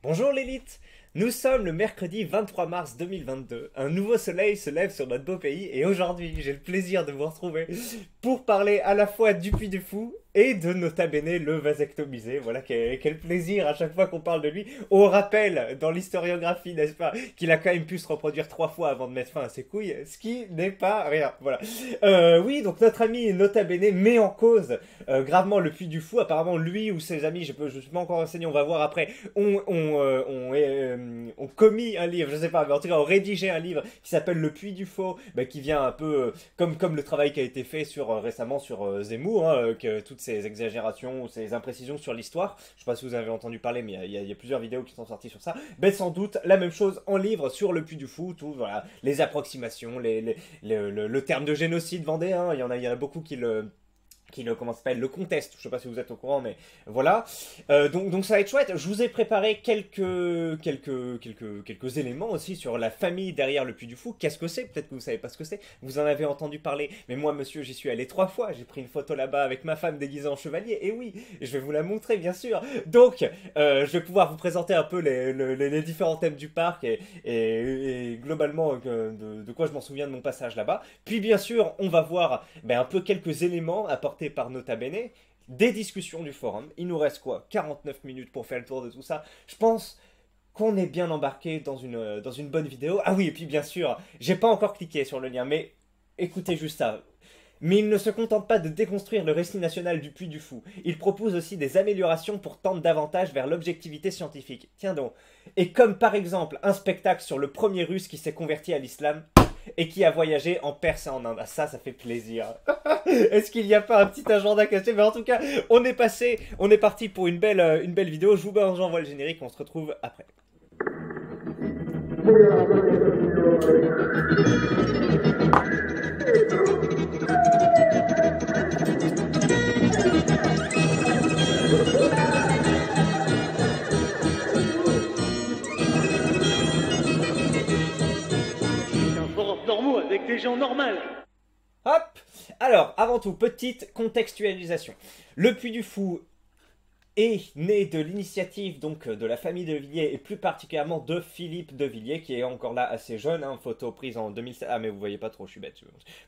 Bonjour l'élite. Nous sommes le mercredi 23 mars 2022. Un nouveau soleil se lève sur notre beau pays et aujourd'hui j'ai le plaisir de vous retrouver pour parler à la fois du Puy du Fou et de Nota Bene le vasectomisé. Voilà, quel plaisir à chaque fois qu'on parle de lui. On rappelle dans l'historiographie, n'est-ce pas, qu'il a quand même pu se reproduire 3 fois avant de mettre fin à ses couilles, ce qui n'est pas rien. Voilà. Oui, donc notre ami Nota Bene met en cause gravement le Puy du Fou. Apparemment, lui ou ses amis, je suis pas encore renseigné, on va voir après, ont commis un livre, je sais pas, mais en tout cas ont rédigé un livre qui s'appelle Le Puy du Faux, bah, qui vient un peu comme le travail qui a été fait récemment sur Zemmour, hein, que toutes ces exagérations, ces imprécisions sur l'histoire. Je sais pas si vous avez entendu parler, mais il y a plusieurs vidéos qui sont sorties sur ça. Ben sans doute la même chose en livre sur le Puy du Fou, tout, voilà, les approximations, le terme de génocide vendéen, il y en a beaucoup comment ça s'appelle, le conteste. Je sais pas si vous êtes au courant, mais voilà. Donc ça va être chouette. Je vous ai préparé quelques éléments aussi sur la famille derrière le Puy du Fou. Qu'est-ce que c'est? Peut-être que vous savez pas ce que c'est. Vous en avez entendu parler. Mais moi, monsieur, j'y suis allé 3 fois. J'ai pris une photo là-bas avec ma femme déguisée en chevalier. Et oui, je vais vous la montrer, bien sûr. Donc, je vais pouvoir vous présenter un peu les différents thèmes du parc et globalement de quoi je m'en souviens de mon passage là-bas. Puis, bien sûr, on va voir un peu quelques éléments apportés par Nota Bene, des discussions du forum. Il nous reste quoi? 49 minutes pour faire le tour de tout ça. Je pense qu'on est bien embarqué dans une bonne vidéo. Ah oui, et puis bien sûr, j'ai pas encore cliqué sur le lien, mais écoutez juste ça. Mais il ne se contente pas de déconstruire le récit national du Puy du Fou. Il propose aussi des améliorations pour tendre davantage vers l'objectivité scientifique. Tiens donc. Et comme par exemple un spectacle sur le premier russe qui s'est converti à l'islam et qui a voyagé en Perse et en Inde. Ah, ça fait plaisir. Est-ce qu'il n'y a pas un petit agenda caché? Mais en tout cas, on est parti pour une belle vidéo. J'envoie le générique, on se retrouve après. Un forum normaux avec des gens normaux. Hop. Alors, avant tout, petite contextualisation. Le Puy du Fou est né de l'initiative donc de la famille de Villiers et plus particulièrement de Philippe de Villiers qui est encore là assez jeune, hein, photo prise en 2007. Ah mais vous voyez pas trop, je suis bête.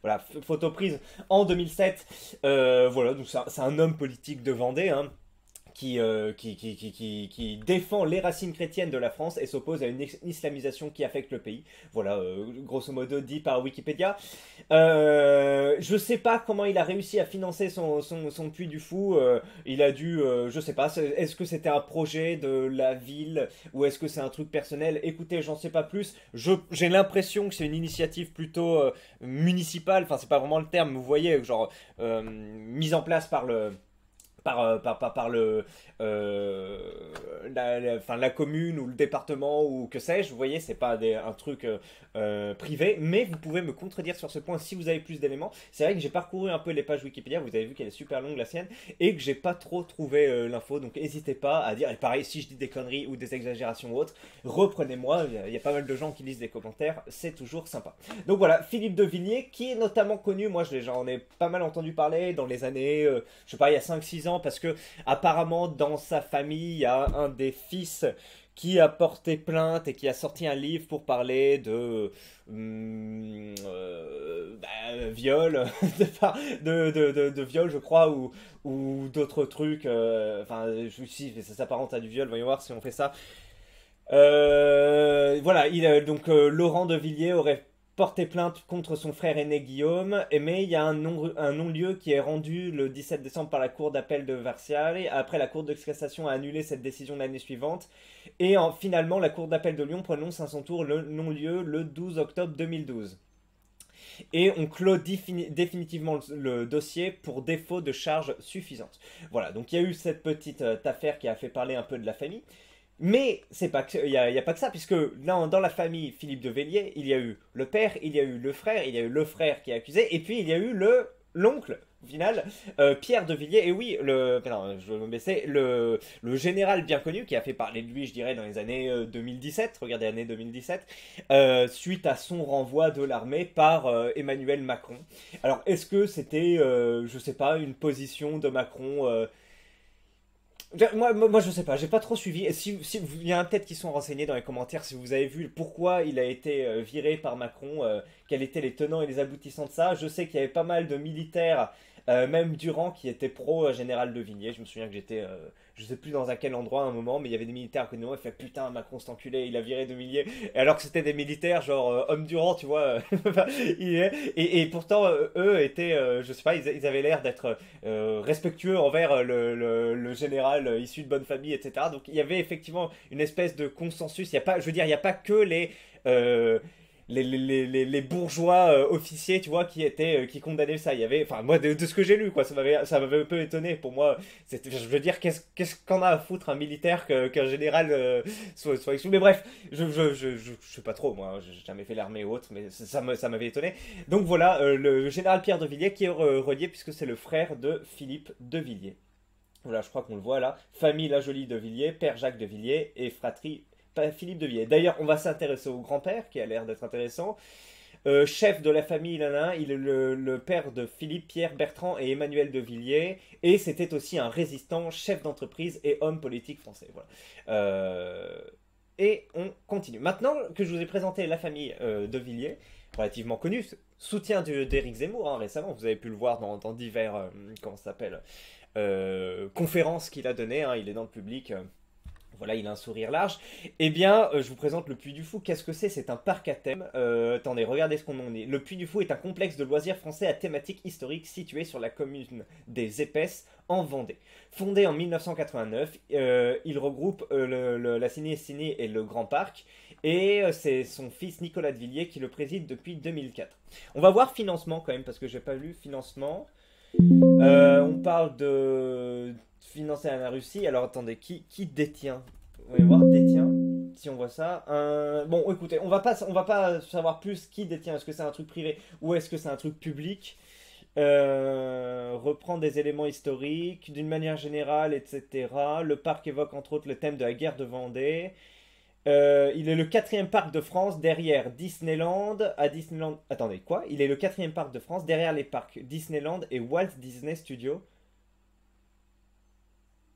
Voilà, photo prise en 2007. Voilà, donc c'est un homme politique de Vendée, hein, qui défend les racines chrétiennes de la France et s'oppose à une islamisation qui affecte le pays. Voilà, grosso modo dit par Wikipédia. Je sais pas comment il a réussi à financer son Puy du Fou. Il a dû, je sais pas, est-ce que c'était un projet de la ville ou est-ce que c'est un truc personnel? Écoutez, j'en sais pas plus. J'ai l'impression que c'est une initiative plutôt municipale. Enfin, c'est pas vraiment le terme, mais vous voyez, genre mise en place par la commune ou le département ou que sais-je, vous voyez, c'est pas un truc privé, mais vous pouvez me contredire sur ce point si vous avez plus d'éléments. C'est vrai que j'ai parcouru un peu les pages Wikipédia, vous avez vu qu'elle est super longue la sienne, et que j'ai pas trop trouvé l'info, donc n'hésitez pas à dire, et pareil, si je dis des conneries ou des exagérations ou autres, reprenez-moi, il y a pas mal de gens qui lisent des commentaires, c'est toujours sympa. Donc voilà, Philippe de Villiers, qui est notamment connu, moi j'en ai pas mal entendu parler dans les années, je sais pas, il y a 5-6 ans, parce que apparemment dans sa famille il y a un des fils qui a porté plainte et qui a sorti un livre pour parler de viol, de viol je crois, ou d'autres trucs, enfin si ça s'apparente à du viol, voyons voir si on fait ça. Voilà, Laurent de Villiers aurait porté plainte contre son frère aîné Guillaume, mais il y a un non-lieu qui est rendu le 17 décembre par la cour d'appel de Versailles. Après, la cour de cassation a annulé cette décision l'année suivante. Et finalement, la cour d'appel de Lyon prononce à son tour le non-lieu le 12 octobre 2012. Et on clôt définitivement le dossier pour défaut de charges suffisantes. Voilà, donc il y a eu cette petite affaire qui a fait parler un peu de la famille. Mais il y a pas que ça, puisque dans la famille Philippe de Villiers, il y a eu le père, il y a eu le frère, il y a eu le frère qui est accusé, et puis il y a eu l'oncle, au final, Pierre de Villiers, et oui, je vais me baisser, le général bien connu, qui a fait parler de lui, je dirais, dans les années 2017, regardez l'année 2017, suite à son renvoi de l'armée par Emmanuel Macron. Alors, est-ce que c'était, je sais pas, une position de Macron Moi, je sais pas, j'ai pas trop suivi. Et si il y en a peut-être qui sont renseignés dans les commentaires, si vous avez vu pourquoi il a été viré par Macron, quels étaient les tenants et les aboutissants de ça. Je sais qu'il y avait pas mal de militaires, même Durand, qui étaient pro-général de Villiers. Je me souviens que j'étais, je sais plus dans à quel endroit à un moment, mais il y avait des militaires à côté de moi. Il fait putain, Macron cet enculé, il a viré de Villiers. Et alors que c'était des militaires, genre homme Durand, tu vois. Et pourtant, eux étaient, je sais pas, ils avaient l'air d'être respectueux envers le général issu de bonne famille, etc. Donc il y avait effectivement une espèce de consensus. Il y a pas, je veux dire, il n'y a pas que euh, les bourgeois officiers, tu vois, qui étaient qui condamnaient ça. Il y avait, enfin moi de ce que j'ai lu, quoi, ça m'avait un peu étonné. Pour moi, je veux dire, qu'est-ce qu'en a à foutre un militaire qu'un général soit exclu. Mais bref, je sais pas trop, moi, j'ai jamais fait l'armée ou autre, mais ça m'avait étonné. Donc voilà, le général Pierre de Villiers qui est relié puisque c'est le frère de Philippe de Villiers. Voilà, je crois qu'on le voit là. Famille La Jolie de Villiers, père Jacques de Villiers et fratrie Philippe de Villiers. D'ailleurs, on va s'intéresser au grand-père, qui a l'air d'être intéressant. Chef de la famille, là, il est le père de Philippe, Pierre, Bertrand et Emmanuel de Villiers. Et c'était aussi un résistant, chef d'entreprise et homme politique français. Voilà. Et on continue. Maintenant que je vous ai présenté la famille de Villiers, relativement connue, soutien d'Éric Zemmour récemment, vous avez pu le voir dans divers, comment ça s'appelle, conférences qu'il a données, hein, il est dans le public. Voilà, il a un sourire large. Eh bien, je vous présente le Puy du Fou. Qu'est-ce que c'est? C'est un parc à thème. Attendez, regardez ce qu'on en est. Le Puy du Fou est un complexe de loisirs français à thématique historique situé sur la commune des Épaisses, en Vendée. Fondé en 1989, il regroupe la Ciné et le Grand Parc. Et c'est son fils Nicolas de Villiers qui le préside depuis 2004. On va voir financement quand même, parce que j'ai pas lu financement. On parle de financer à la Russie. Alors attendez, qui détient? On va voir, détient. Si on voit ça. Bon, écoutez, on va pas savoir plus qui détient. Est-ce que c'est un truc privé ou est-ce que c'est un truc public? Reprend des éléments historiques d'une manière générale, etc. Le parc évoque entre autres le thème de la guerre de Vendée. Il est le quatrième parc de France derrière Disneyland. À Disneyland. Attendez, quoi? Il est le quatrième parc de France derrière les parcs Disneyland et Walt Disney Studios.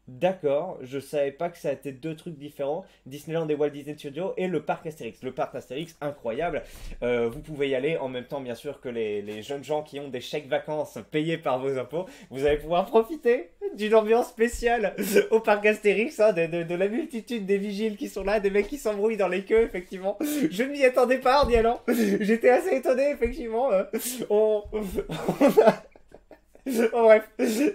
D'accord, je savais pas que ça était deux trucs différents, Disneyland et Walt Disney Studios et le parc Astérix. Le parc Astérix, incroyable. Vous pouvez y aller en même temps, bien sûr, que les jeunes gens qui ont des chèques vacances payés par vos impôts. Vous allez pouvoir profiter d'une ambiance spéciale au parc Astérix, hein, de la multitude des vigiles qui sont là, des mecs qui s'embrouillent dans les queues, effectivement. Je ne m'y attendais pas en y allant. J'étais assez étonné, effectivement. On a Oh, bref,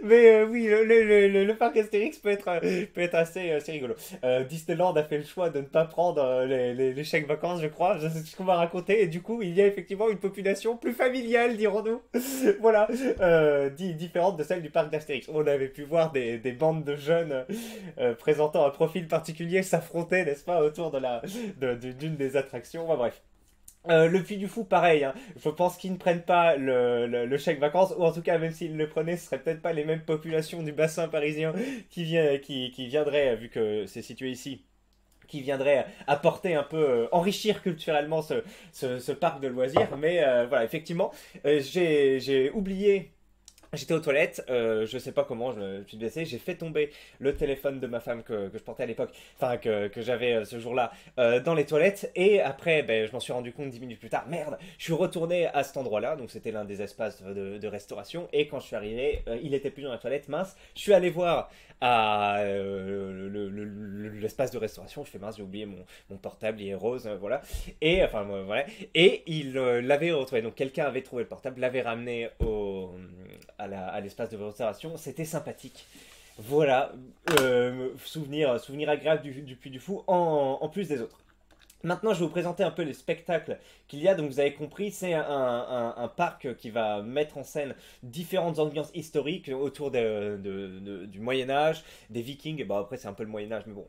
mais oui, le parc Astérix peut être assez rigolo. Disneyland a fait le choix de ne pas prendre les chèques vacances, je crois, c'est ce qu'on m'a raconté, et du coup, il y a effectivement une population plus familiale, dirons-nous, voilà, différente de celle du parc d'Astérix. On avait pu voir des bandes de jeunes présentant un profil particulier s'affronter, n'est-ce pas, autour d'une des attractions, enfin, bref. Le Puy du Fou, pareil, hein. Je pense qu'ils ne prennent pas le chèque vacances, ou en tout cas, même s'ils le prenaient, ce serait peut-être pas les mêmes populations du bassin parisien qui viendraient, vu que c'est situé ici, qui viendraient apporter un peu, enrichir culturellement ce parc de loisirs. Mais voilà, effectivement, j'ai oublié. J'étais aux toilettes, je sais pas comment, je me suis blessé, j'ai fait tomber le téléphone de ma femme que je portais à l'époque, enfin que j'avais ce jour-là dans les toilettes, et après ben, je m'en suis rendu compte 10 minutes plus tard, merde, je suis retourné à cet endroit-là, donc c'était l'un des espaces de restauration, et quand je suis arrivé, il était plus dans la toilette, mince, je suis allé voir à l'espace de restauration, je fais mince, j'ai oublié mon portable, il est rose, voilà, et enfin voilà, et il l'avait retrouvé, donc quelqu'un avait trouvé le portable, l'avait ramené à l'espace de restauration, c'était sympathique. Voilà, souvenir agréable du Puy du Fou en plus des autres. Maintenant, je vais vous présenter un peu les spectacles qu'il y a. Donc, vous avez compris, c'est un parc qui va mettre en scène différentes ambiances historiques autour du Moyen-Âge, des Vikings. Bon, après, c'est un peu le Moyen-Âge, mais bon,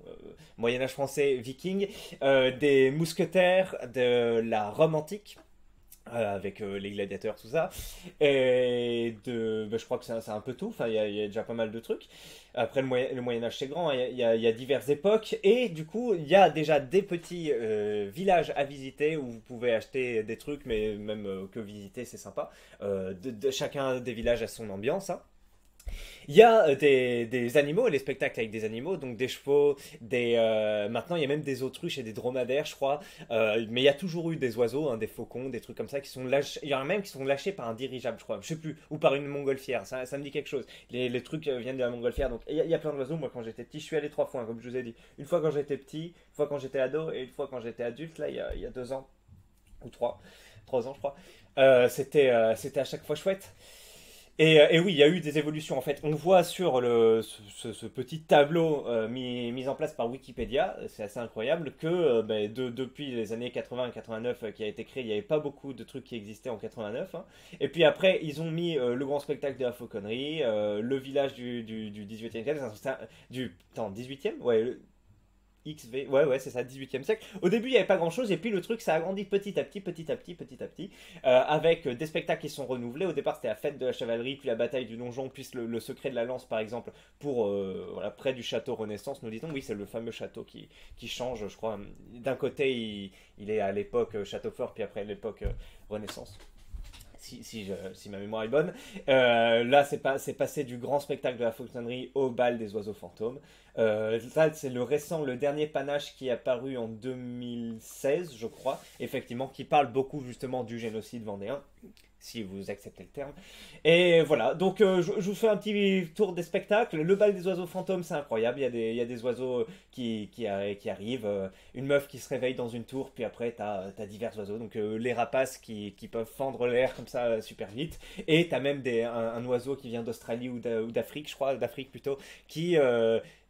Moyen-Âge français, Vikings, des mousquetaires, de la Rome antique avec les gladiateurs, tout ça. Et je crois que c'est un peu tout. Enfin, il y a déjà pas mal de trucs. Après, le Moyen Âge, c'est grand. Il y a diverses époques. Et du coup, il y a déjà des petits villages à visiter où vous pouvez acheter des trucs, mais même que visiter, c'est sympa. Chacun des villages a son ambiance, hein. Il y a des animaux, les spectacles avec des animaux, donc des chevaux, maintenant il y a même des autruches et des dromadaires, je crois. Mais il y a toujours eu des oiseaux, hein, des faucons, des trucs comme ça qui sont lâchés. Il y en a même qui sont lâchés par un dirigeable, je crois. Je sais plus, ou par une montgolfière. Ça me dit quelque chose. Les trucs viennent de la montgolfière. Donc il y a plein d'oiseaux. Moi, quand j'étais petit, je suis allé 3 fois, hein, comme je vous ai dit. Une fois quand j'étais petit, une fois quand j'étais ado, et une fois quand j'étais adulte. Là, il y a 2 ans ou 3 ans, je crois. C'était à chaque fois chouette. Et oui, il y a eu des évolutions. En fait, on voit sur ce petit tableau mis en place par Wikipédia, c'est assez incroyable, que depuis les années 80-89 qui a été créé, il n'y avait pas beaucoup de trucs qui existaient en 89. Hein. Et puis après, ils ont mis le grand spectacle de la fauconnerie, le village du 18e siècle, attends, 18e? Ouais, XV, ouais, c'est ça, 18e siècle. Au début, il n'y avait pas grand-chose, et puis le truc, ça a grandi petit à petit, petit à petit, petit à petit, avec des spectacles qui sont renouvelés. Au départ, c'était la fête de la chevalerie, puis la bataille du donjon, puis le secret de la lance, par exemple, pour voilà, près du château Renaissance, nous disons. Oui, c'est le fameux château qui change, je crois. D'un côté, il est à l'époque château fort, puis après l'époque Renaissance. Si ma mémoire est bonne. Là, c'est passé du grand spectacle de la fauconnerie au bal des oiseaux fantômes. Ça, c'est le dernier panache qui est apparu en 2016, je crois, effectivement, qui parle beaucoup justement du génocide vendéen, si vous acceptez le terme. Et voilà, donc je vous fais un petit tour des spectacles. Le bal des oiseaux fantômes, c'est incroyable. Il y a des oiseaux qui arrivent. Une meuf qui se réveille dans une tour, puis après, t'as divers oiseaux. Donc les rapaces qui peuvent fendre l'air comme ça super vite. Et t'as même un oiseau qui vient d'Australie ou d'Afrique, je crois, d'Afrique plutôt, qui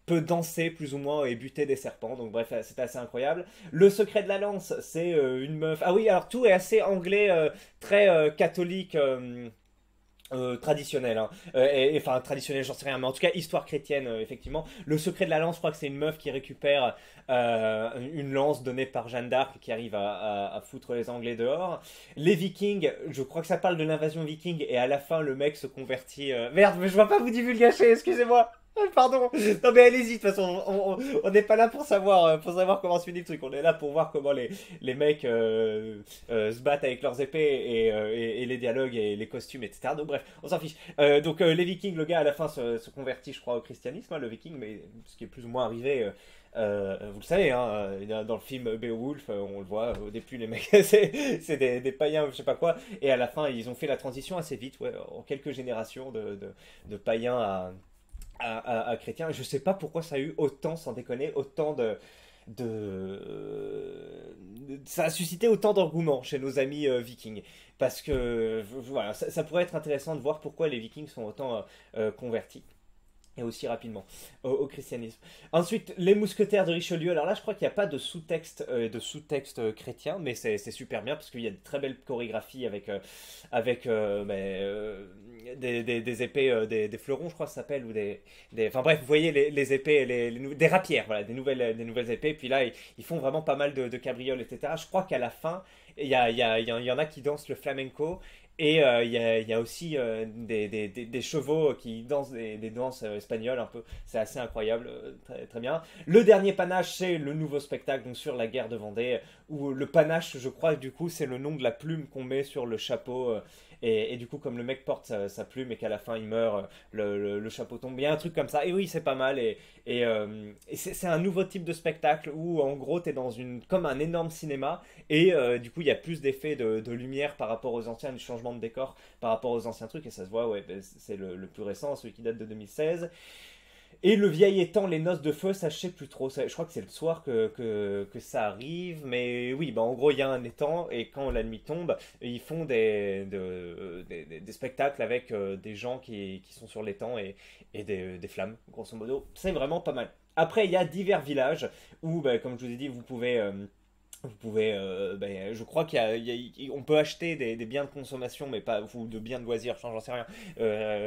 peut danser plus ou moins et buter des serpents. Donc bref, c'est assez incroyable. Le secret de la lance, c'est une meuf. Ah oui, alors tout est assez anglais, très catholique. Traditionnel, hein. Enfin traditionnel, j'en sais rien, mais en tout cas histoire chrétienne, effectivement. Le secret de la lance, je crois que c'est une meuf qui récupère une lance donnée par Jeanne d'Arc qui arrive à foutre les Anglais dehors. Les Vikings, je crois que ça parle de l'invasion viking et à la fin le mec se convertit. Merde, mais je vais pas vous divulgacher, excusez-moi. Pardon. Non mais allez-y, de toute façon, on n'est pas là pour savoir comment se finit le truc. On est là pour voir comment les mecs se battent avec leurs épées et les dialogues et les costumes, etc. Donc bref, on s'en fiche. Donc les Vikings, le gars à la fin se convertit, je crois, au christianisme, hein, le Viking, mais ce qui est plus ou moins arrivé. Vous le savez, hein, dans le film Beowulf, on le voit, au début les mecs, c'est des païens, je sais pas quoi, et à la fin ils ont fait la transition assez vite, ouais, en quelques générations de païens à chrétiens. Je sais pas pourquoi ça a eu autant, sans déconner, autant ça a suscité autant d'engouement chez nos amis vikings. Parce que voilà, ça pourrait être intéressant de voir pourquoi les vikings sont autant convertis et aussi rapidement au christianisme. Ensuite, les mousquetaires de Richelieu. Alors là, je crois qu'il n'y a pas de sous-texte chrétien, mais c'est super bien parce qu'il y a de très belles chorégraphies avec des épées, des fleurons, je crois que ça s'appelle, ou enfin bref, vous voyez les épées, des rapières, voilà, des nouvelles épées. Puis là, ils font vraiment pas mal de cabrioles, etc. Je crois qu'à la fin, il y en a qui dansent le flamenco. Et il y a aussi des chevaux qui dansent des danses espagnoles un peu. C'est assez incroyable, très, très bien. Le dernier panache, c'est le nouveau spectacle donc sur la guerre de Vendée, où le panache, je crois, du coup, c'est le nom de la plume qu'on met sur le chapeau. Et du coup, comme le mec porte sa plume et qu'à la fin il meurt, le chapeau tombe. Il y a un truc comme ça. Et oui, c'est pas mal. Et c'est un nouveau type de spectacle où en gros, t'es comme un énorme cinéma. Et du coup, il y a plus d'effets de lumière par rapport aux anciens, du changement de décor par rapport aux anciens trucs. Et ça se voit, ouais, c'est le plus récent, celui qui date de 2016. Et le vieil étang, les noces de feu, ça je sais plus trop. Je crois que c'est le soir que ça arrive. Mais oui, bah en gros, il y a un étang. Et quand la nuit tombe, ils font des spectacles avec des gens qui sont sur l'étang et des flammes, grosso modo. C'est vraiment pas mal. Après, il y a divers villages où, bah, comme je vous ai dit, je crois on peut acheter des biens de consommation, mais pas, ou de biens de loisirs, j'en sais rien.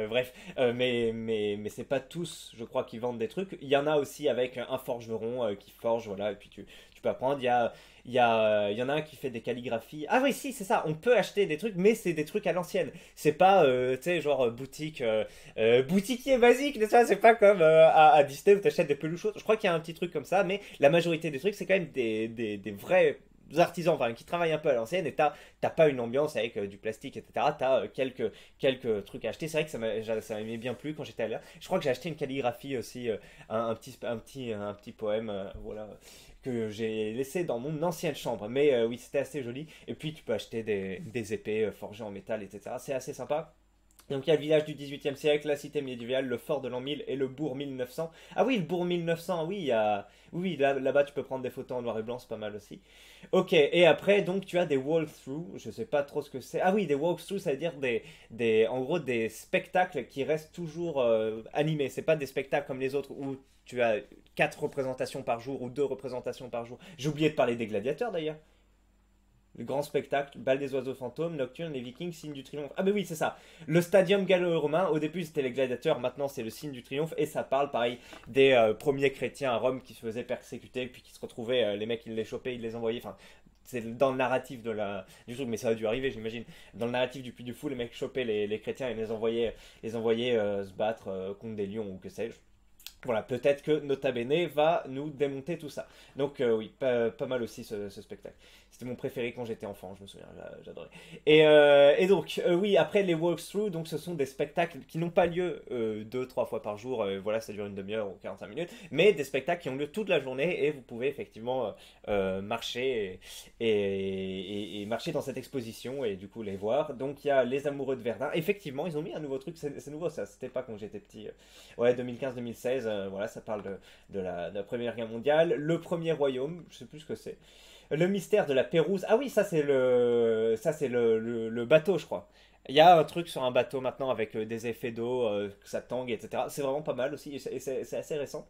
Bref, mais c'est pas tous, je crois, qui vendent des trucs. Il y en a aussi avec un forgeron qui forge, voilà, et puis tu peux apprendre. Il y en a un qui fait des calligraphies. Ah oui, si, c'est ça. On peut acheter des trucs, mais c'est des trucs à l'ancienne. C'est pas, tu sais, genre boutiquier basique, n'est-ce pas? C'est pas comme à Disney où t'achètes des peluches. Je crois qu'il y a un petit truc comme ça, mais la majorité des trucs, c'est quand même des vrais artisans, enfin qui travaillent un peu à l'ancienne, et t'as pas une ambiance avec du plastique, etc. T'as quelques trucs à acheter. C'est vrai que ça m'aimait bien plu quand j'étais allé là. Je crois que j'ai acheté une calligraphie aussi, un petit poème, voilà, que j'ai laissé dans mon ancienne chambre. Mais oui, c'était assez joli. Et puis tu peux acheter des épées forgées en métal, etc. C'est assez sympa. Donc il y a le village du XVIIIe siècle, la cité médiévale, le fort de l'an 1000 et le bourg 1900. Ah oui, le bourg 1900, oui, oui là-bas tu peux prendre des photos en noir et blanc, c'est pas mal aussi. Ok, et après donc tu as des walkthroughs, je sais pas trop ce que c'est. Ah oui, des walkthroughs, ça veut dire en gros des spectacles qui restent toujours animés. C'est pas des spectacles comme les autres où tu as 4 représentations par jour ou 2 représentations par jour. J'ai oublié de parler des gladiateurs d'ailleurs. Le grand spectacle, bal des oiseaux fantômes, nocturne, les vikings, signe du triomphe. Ah ben oui, c'est ça. Le stadium gallo-romain, au début c'était les gladiateurs, maintenant c'est le signe du triomphe, et ça parle pareil des premiers chrétiens à Rome qui se faisaient persécuter, puis qui se retrouvaient, les mecs ils les chopaient, ils les envoyaient, enfin c'est dans le narratif du truc, mais ça a dû arriver j'imagine. Dans le narratif du Puy du Fou, les mecs chopaient les chrétiens et les envoyaient se battre contre des lions ou que sais-je. Voilà, peut-être que Nota Bene va nous démonter tout ça. Donc oui, pas mal aussi ce spectacle. C'était mon préféré quand j'étais enfant, je me souviens, j'adorais. Et donc, oui, après les walkthroughs, donc ce sont des spectacles qui n'ont pas lieu 2-3 fois par jour, voilà, ça dure une demi-heure ou 45 minutes, mais des spectacles qui ont lieu toute la journée et vous pouvez effectivement marcher et marcher dans cette exposition et du coup les voir. Donc il y a Les Amoureux de Verdun. Effectivement, ils ont mis un nouveau truc, c'est nouveau ça, c'était pas quand j'étais petit. Ouais, 2015-2016, voilà, ça parle de la Première Guerre mondiale. Le Premier Royaume, je sais plus ce que c'est. Le mystère de la Pérouse. Ah oui, ça c'est le bateau, je crois. Il y a un truc sur un bateau maintenant avec des effets d'eau, que ça tangue, etc. C'est vraiment pas mal aussi, et c'est assez récent.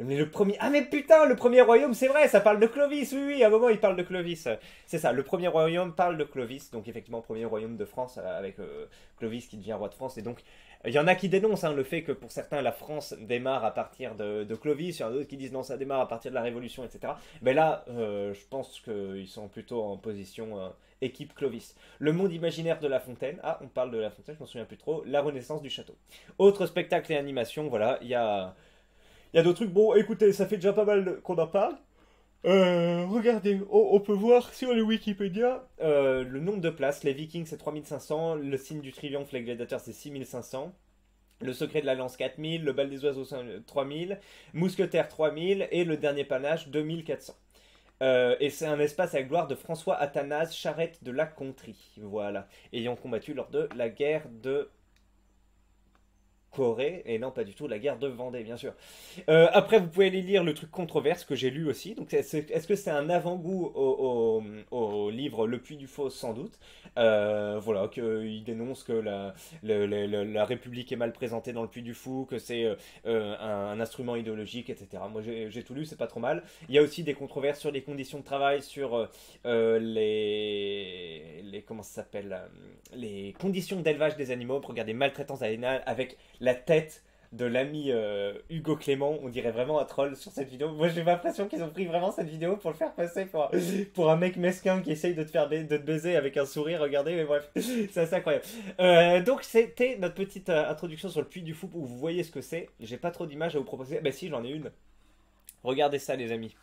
Mais le premier... Ah mais putain, le premier royaume, c'est vrai, ça parle de Clovis, oui, oui, à un moment il parle de Clovis. C'est ça, le premier royaume parle de Clovis, donc effectivement, premier royaume de France, avec Clovis qui devient roi de France, et donc il y en a qui dénoncent le fait que pour certains la France démarre à partir de Clovis, il y en a d'autres qui disent non, ça démarre à partir de la Révolution, etc. Mais là, je pense qu'ils sont plutôt en position équipe Clovis. Le monde imaginaire de La Fontaine, ah, on parle de La Fontaine, je m'en souviens plus trop, la renaissance du château. Autre spectacle et animation, voilà, il y a d'autres trucs. Bon, écoutez, ça fait déjà pas mal qu'on en parle. Regardez, on peut voir sur le Wikipédia le nombre de places. Les Vikings, c'est 3500. Le signe du triomphe, les gladiateurs, c'est 6500. Le secret de la lance, 4000. Le bal des oiseaux, 3000. Mousquetaires, 3000. Et le dernier panache, 2400. Et c'est un espace à la gloire de François Athanase Charette de la Contrie. Voilà. Ayant combattu lors de la guerre de Corée, et non pas du tout la guerre de Vendée, bien sûr. Après, vous pouvez aller lire le truc controverse que j'ai lu aussi. Donc, est-ce que c'est un avant-goût au livre Le Puy du Faux? Sans doute. Voilà, qu'il dénonce que la République est mal présentée dans Le Puy du Fou, que c'est un instrument idéologique, etc. Moi, j'ai tout lu, c'est pas trop mal. Il y a aussi des controverses sur les conditions de travail, sur comment ça s'appelle, les conditions d'élevage des animaux. Regardez, maltraitance animale avec la tête de l'ami Hugo Clément. On dirait vraiment un troll sur cette vidéo. Moi j'ai l'impression qu'ils ont pris vraiment cette vidéo pour le faire passer pour un mec mesquin qui essaye de te baiser avec un sourire. Regardez, mais bref, c'est assez incroyable. Donc c'était notre petite introduction sur le Puy du Fou où vous voyez ce que c'est. J'ai pas trop d'images à vous proposer. Bah si, j'en ai une. Regardez ça les amis.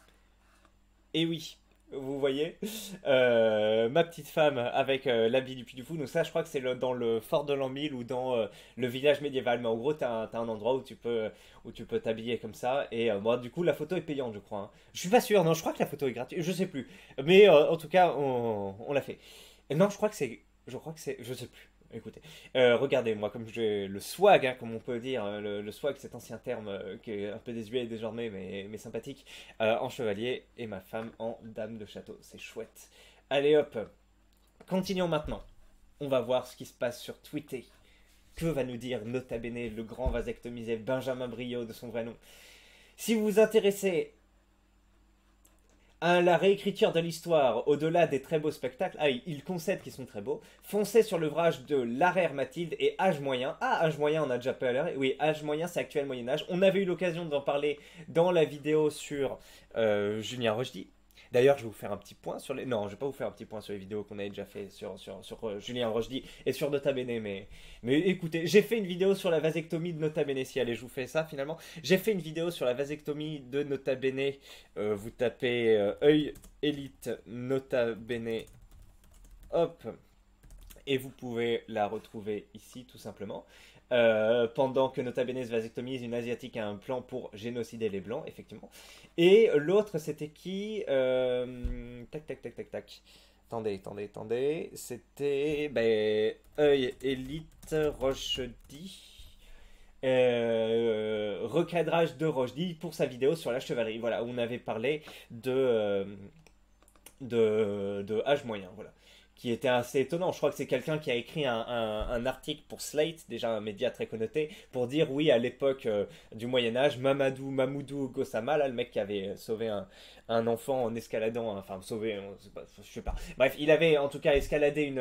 Et oui, vous voyez, ma petite femme avec l'habit du Puy du Fou. Donc ça, je crois que c'est dans le fort de l'an 1000 ou dans le village médiéval. Mais en gros, t'as un endroit où tu peux t'habiller comme ça. Et bon, du coup, la photo est payante, je crois. Hein. Je suis pas sûr. Non, je crois que la photo est gratuite. Je sais plus. Mais en tout cas, on l'a fait. Et non, je crois que c'est. Je sais plus. Écoutez, regardez, moi, comme j'ai le swag, hein, comme on peut dire, le swag, cet ancien terme qui est un peu désuet désormais, mais sympathique, en chevalier, et ma femme en dame de château. C'est chouette. Allez hop, continuons maintenant. On va voir ce qui se passe sur Twitter. Que va nous dire Nota Bene, le grand vasectomisé Benjamin Briot de son vrai nom? Si vous vous intéressez la réécriture de l'histoire, au-delà des très beaux spectacles, il concède qu'ils sont très beaux. Foncez sur l'ouvrage de Larère Mathilde et Âge moyen. Ah, Âge moyen, on a déjà parlé. Oui, Âge moyen, c'est actuel Moyen-Âge. On avait eu l'occasion d'en parler dans la vidéo sur Julien Rochdy. D'ailleurs, je vais vous faire un petit point sur les... Non, je vais pas vous faire un petit point sur les vidéos qu'on avait déjà fait sur Julien Rochdy et sur Nota Bene, mais écoutez, j'ai fait une vidéo sur la vasectomie de Nota Bene, si allez, je vous fais ça finalement. J'ai fait une vidéo sur la vasectomie de Nota Bene, vous tapez œil élite Nota Bene, hop, et vous pouvez la retrouver ici tout simplement. Pendant que Nota Bene se vasectomise, une asiatique a un plan pour génocider les blancs, effectivement. Et l'autre, c'était qui tac, tac, tac, tac, tac. Attendez. C'était œil élite Rochdy. Recadrage de Rochdy pour sa vidéo sur la chevalerie. Voilà, où on avait parlé de âge moyen. Voilà, qui était assez étonnant. Je crois que c'est quelqu'un qui a écrit un article pour Slate, déjà un média très connoté, pour dire oui, à l'époque du Moyen-Âge, Mamoudou Gassama, là, le mec qui avait sauvé un enfant en escaladant, enfin sauvé, je sais pas. Bref, il avait en tout cas escaladé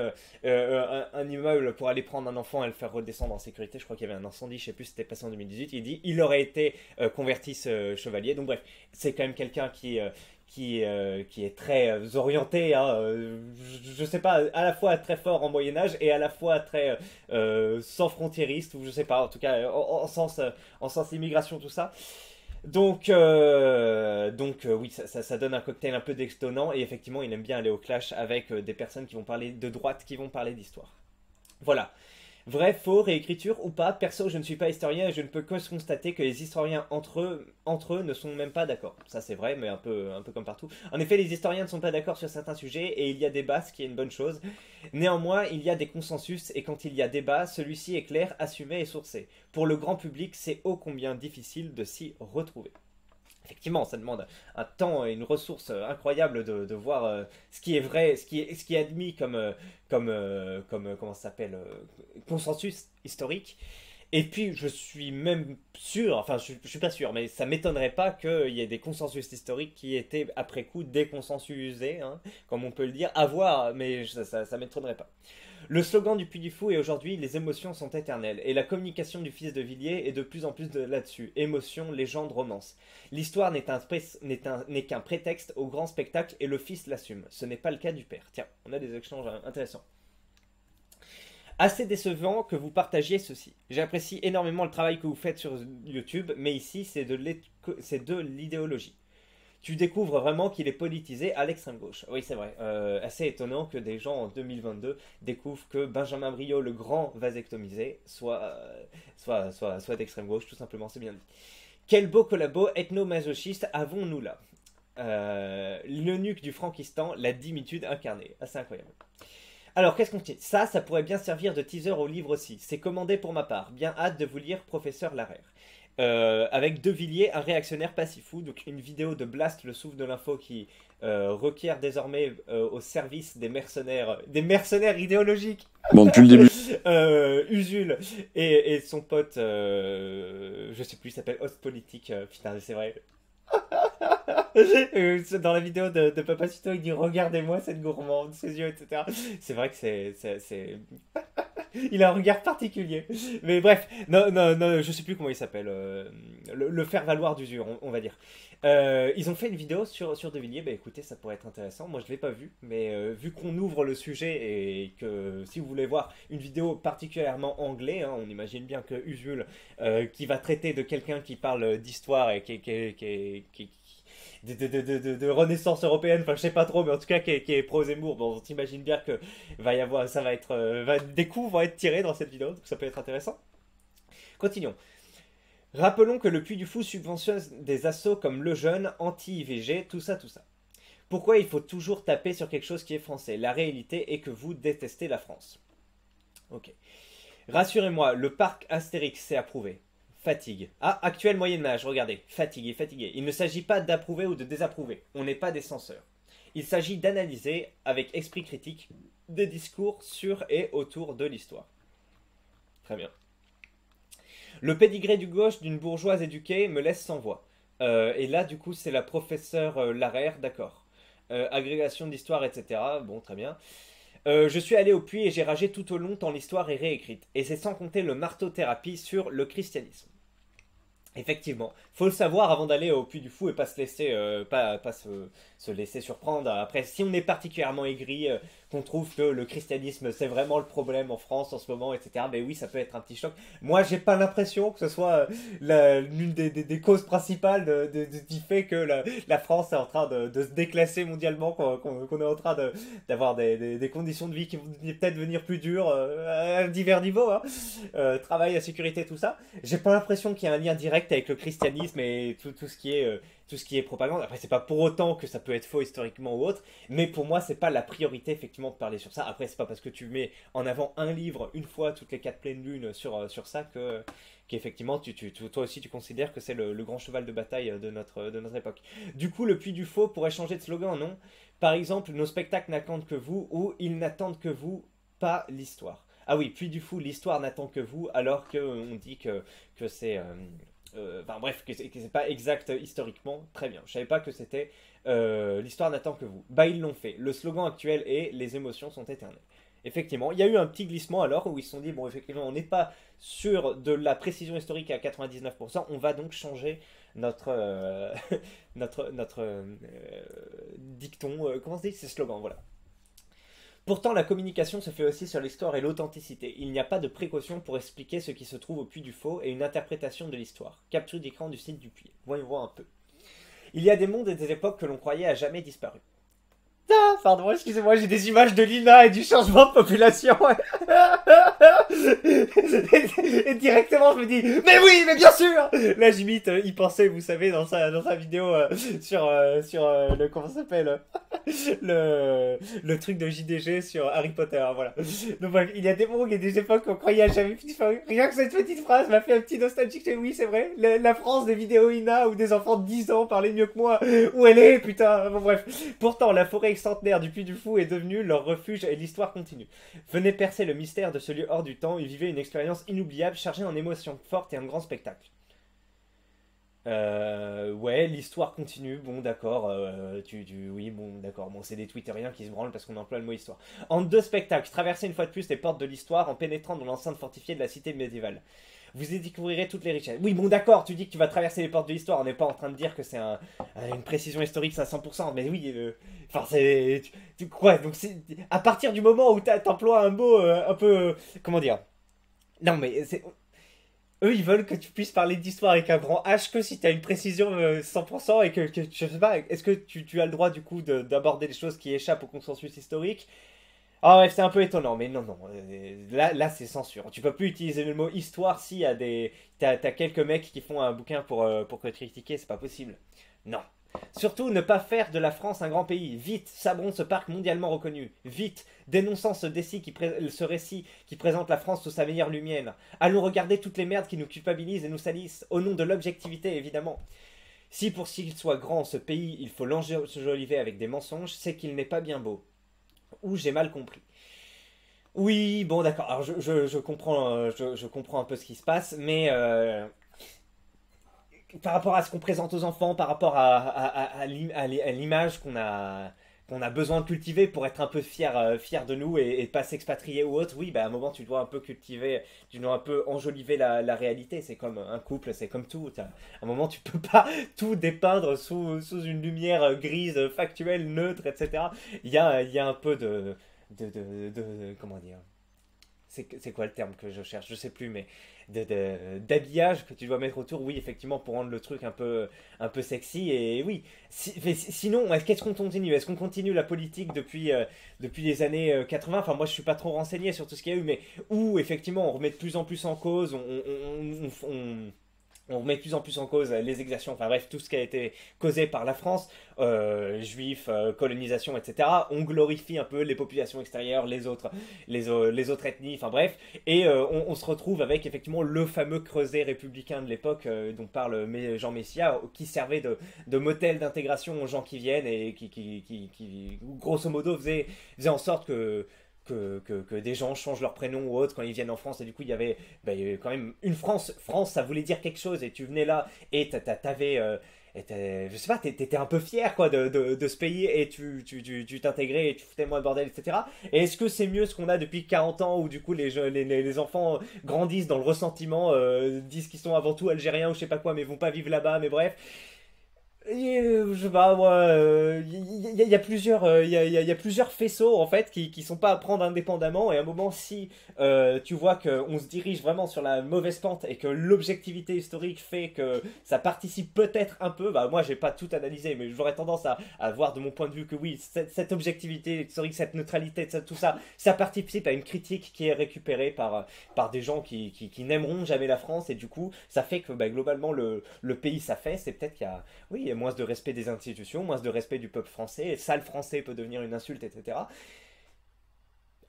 un immeuble pour aller prendre un enfant et le faire redescendre en sécurité. Je crois qu'il y avait un incendie, je sais plus si c'était passé en 2018. Il dit il aurait été converti ce chevalier. Donc bref, c'est quand même quelqu'un qui est très orienté, hein, je sais pas, à la fois très fort en Moyen-Âge et à la fois très sans frontiériste, ou je sais pas, en tout cas en sens immigration, tout ça. Donc oui, ça donne un cocktail un peu détonnant, et effectivement, il aime bien aller au clash avec des personnes qui vont parler de droite, qui vont parler d'histoire. Voilà. Vrai, faux, réécriture ou pas, perso je ne suis pas historien et je ne peux que constater que les historiens entre eux ne sont même pas d'accord. Ça c'est vrai, mais un peu comme partout. En effet, les historiens ne sont pas d'accord sur certains sujets et il y a débat, ce qui est une bonne chose. Néanmoins, il y a des consensus et quand il y a débat, celui-ci est clair, assumé et sourcé. Pour le grand public, c'est ô combien difficile de s'y retrouver. Effectivement, ça demande un temps et une ressource incroyable de voir ce qui est vrai, ce qui est admis comme comment ça s'appelle, consensus historique. Et puis, je suis même sûr, enfin, je suis pas sûr, mais ça m'étonnerait pas qu'il y ait des consensus historiques qui étaient après coup déconsensusés, hein, comme on peut le dire, à voir, mais ça m'étonnerait pas. Le slogan du Puy du Fou est aujourd'hui les émotions sont éternelles et la communication du fils de Villiers est de plus en plus là-dessus. Émotion, légende, romance. L'histoire n'est qu'un prétexte au grand spectacle et le fils l'assume. Ce n'est pas le cas du père. Tiens, on a des échanges intéressants. Assez décevant que vous partagiez ceci. J'apprécie énormément le travail que vous faites sur YouTube, mais ici c'est de l'idéologie. Tu découvres vraiment qu'il est politisé à l'extrême gauche. Oui, c'est vrai. Assez étonnant que des gens en 2022 découvrent que Benjamin Briot, le grand vasectomisé, soit d'extrême gauche, tout simplement, c'est bien dit. Quel beau collabo ethno-masochiste avons-nous là l'eunuque du Frankistan, la dimitude incarnée. Assez incroyable. Alors, qu'est-ce qu'on dit? Ça pourrait bien servir de teaser au livre aussi. C'est commandé pour ma part. Bien hâte de vous lire, professeur Larère. Avec De Villiers, un réactionnaire passifou, donc une vidéo de Blast, le souffle de l'info, qui requiert désormais au service des mercenaires idéologiques. Bon, depuis le début. Usul et son pote, je sais plus, il s'appelle Host Politique, putain, c'est vrai. Dans la vidéo de Papacito, il dit regardez-moi cette gourmande, ses yeux, etc. C'est vrai que c'est... Il a un regard particulier. Mais bref, non, je sais plus comment il s'appelle. Le faire-valoir d'usure, on va dire. Ils ont fait une vidéo sur De Villiers. Bah écoutez, ça pourrait être intéressant. Moi, je l'ai pas vu, mais vu qu'on ouvre le sujet et que si vous voulez voir une vidéo particulièrement anglais, hein, on imagine bien que Usul, qui va traiter de quelqu'un qui parle d'histoire et qui de renaissance européenne, enfin je sais pas trop, mais en tout cas qui est pro Zemmour, bon on t'imagine bien que va y avoir, ça va être, des coups vont être tirés dans cette vidéo, donc ça peut être intéressant. Continuons. Rappelons que le Puy du Fou subventionne des assos comme Le Jeune, anti-IVG, tout ça. Pourquoi il faut toujours taper sur quelque chose qui est français? La réalité est que vous détestez la France. Ok. Rassurez-moi, le parc Astérix c'est approuvé. Fatigue. Ah, actuel Moyen-Âge, regardez. Fatigué. Il ne s'agit pas d'approuver ou de désapprouver. On n'est pas des censeurs. Il s'agit d'analyser, avec esprit critique, des discours sur et autour de l'histoire. Très bien. Le pédigré du gauche d'une bourgeoise éduquée me laisse sans voix. Et là, du coup, c'est la professeure Larère, d'accord. Agrégation d'histoire, etc. Bon, très bien. Je suis allé au puits et j'ai ragé tout au long tant l'histoire est réécrite. Et c'est sans compter le marteau-thérapie sur le christianisme. Effectivement, faut le savoir avant d'aller au Puy du Fou et pas se laisser, pas se laisser surprendre. Après, si on est particulièrement aigri, qu'on trouve que le christianisme c'est vraiment le problème en France en ce moment, etc., ben oui, ça peut être un petit choc. Moi, j'ai pas l'impression que ce soit l'une des causes principales du fait que la France est en train de se déclasser mondialement, qu'on est en train d'avoir des conditions de vie qui vont peut-être devenir plus dures à divers niveaux, hein. Travail, la sécurité, tout ça. J'ai pas l'impression qu'il y a un lien direct avec le christianisme et tout ce qui est propagande. Après, c'est pas pour autant que ça peut être faux historiquement ou autre, mais pour moi, c'est pas la priorité effectivement de parler sur ça. Après, c'est pas parce que tu mets en avant un livre une fois toutes les 4 pleines lunes sur ça qu'effectivement, toi aussi, tu considères que c'est le grand cheval de bataille de notre époque. Du coup, le Puy du Faux pourrait changer de slogan, non? Par exemple, nos spectacles n'attendent que vous, ou ils n'attendent que vous, pas l'histoire. Ah oui, Puy du Fou, l'histoire n'attend que vous, alors qu'on dit que c'est... enfin bref, que c'est pas exact historiquement. Très bien, je savais pas que c'était l'histoire n'attend que vous. Bah ils l'ont fait. Le slogan actuel est les émotions sont éternelles. Effectivement, il y a eu un petit glissement alors où ils se sont dit bon effectivement on n'est pas sûr de la précision historique à 99%, on va donc changer notre dicton, comment se dit, c'est slogan, voilà. Pourtant, la communication se fait aussi sur l'histoire et l'authenticité. Il n'y a pas de précaution pour expliquer ce qui se trouve au Puy du Faux et une interprétation de l'histoire. Capture d'écran du site du Puy. Voyons voir un peu. Il y a des mondes et des époques que l'on croyait à jamais disparu. Ah, pardon, excusez-moi, j'ai des images de l'INA et du changement de population. Et directement, je me dis, mais oui, mais bien sûr. Là, j'imite, il pensait, vous savez, dans sa vidéo sur le, comment ça s'appelle, le truc de JDG sur Harry Potter, voilà. Donc bref, il y a des mondes et des époques qu'on croyait à jamais disparu. Rien que cette petite phrase m'a fait un petit nostalgique. Oui, c'est vrai, la France des vidéos INA où des enfants de 10 ans parlaient mieux que moi. Où elle est, putain. Bon bref. Pourtant, la forêt centenaire du Puy du Fou est devenue leur refuge et l'histoire continue. Venez percer le mystère de ce lieu hors du temps et vivez une expérience inoubliable chargée en émotions fortes et un grand spectacle. Ouais, l'histoire continue, bon d'accord, oui, bon d'accord, bon c'est des Twitteriens qui se branlent parce qu'on emploie le mot histoire. En 2 spectacles, traversez une fois de plus les portes de l'histoire en pénétrant dans l'enceinte fortifiée de la cité médiévale. Vous y découvrirez toutes les richesses. Oui, bon d'accord, tu dis que tu vas traverser les portes de l'histoire, on n'est pas en train de dire que c'est une précision historique à 100%, mais oui, enfin c'est... Quoi, donc c'est... À partir du moment où t'emploies un mot un peu... comment dire? Non mais c'est... Eux, ils veulent que tu puisses parler d'histoire avec un grand H que si tu as une précision 100% et que je sais pas, est-ce que tu as le droit du coup d'aborder des choses qui échappent au consensus historique? Ah ouais, c'est un peu étonnant, mais non, non, là c'est censure. Tu peux plus utiliser le mot histoire si y a t'as quelques mecs qui font un bouquin pour critiquer, c'est pas possible. Non. Surtout, ne pas faire de la France un grand pays. Vite, sabrons ce parc mondialement reconnu. Vite, dénonçant ce récit qui présente la France sous sa meilleure lumière. Allons regarder toutes les merdes qui nous culpabilisent et nous salissent, au nom de l'objectivité, évidemment. Si pour qu'il soit grand, ce pays, il faut l'enjoliver avec des mensonges, c'est qu'il n'est pas bien beau. Ou j'ai mal compris. Oui, bon d'accord, alors je comprends, je comprends un peu ce qui se passe, mais par rapport à ce qu'on présente aux enfants, par rapport à l'image qu'on a besoin de cultiver pour être un peu fier de nous et pas s'expatrier ou autre, oui, bah, à un moment tu dois un peu cultiver, tu dois un peu enjoliver la réalité. C'est comme un couple, c'est comme tout. À un moment tu peux pas tout dépeindre sous une lumière grise, factuelle, neutre, etc. Il y a un peu comment dire, c'est quoi le terme que je cherche? Je sais plus, mais d'habillage que tu dois mettre autour, oui, effectivement, pour rendre le truc un peu sexy. Et oui, sinon, qu'est-ce qu'on continue? Est-ce qu'on continue la politique depuis les années 80? Enfin, moi, je suis pas trop renseigné sur tout ce qu'il y a eu, mais où, effectivement, on remet de plus en plus en cause, on remet de plus en plus en cause les exactions, enfin bref, tout ce qui a été causé par la France, juifs, colonisation, etc. On glorifie un peu les populations extérieures, les autres ethnies, enfin bref, et on se retrouve avec effectivement le fameux creuset républicain de l'époque dont parle Jean Messia, qui servait de modèle d'intégration aux gens qui viennent et qui grosso modo faisait en sorte que des gens changent leur prénom ou autre quand ils viennent en France. Et du coup, il y avait quand même une France. France, ça voulait dire quelque chose. Et tu venais là et je sais pas, t'étais un peu fier quoi de ce pays et tu t'intégrais et tu foutais moins le bordel, etc. Et est-ce que c'est mieux ce qu'on a depuis 40 ans où du coup les enfants grandissent dans le ressentiment, disent qu'ils sont avant tout algériens ou je sais pas quoi, mais vont pas vivre là-bas, mais bref. Je sais pas, moi, y a plusieurs, y a plusieurs faisceaux en fait qui sont pas à prendre indépendamment. Et à un moment, si tu vois qu'on se dirige vraiment sur la mauvaise pente et que l'objectivité historique fait que ça participe peut-être un peu, bah moi j'ai pas tout analysé, mais j'aurais tendance à voir de mon point de vue que oui, cette objectivité historique, cette neutralité, tout ça, ça participe à une critique qui est récupérée par des gens qui n'aimeront jamais la France. Et du coup, ça fait que bah, globalement le pays ça fait, c'est peut-être qu'il y a oui, il y a moins de respect des institutions, moins de respect du peuple français, et sale français peut devenir une insulte, etc.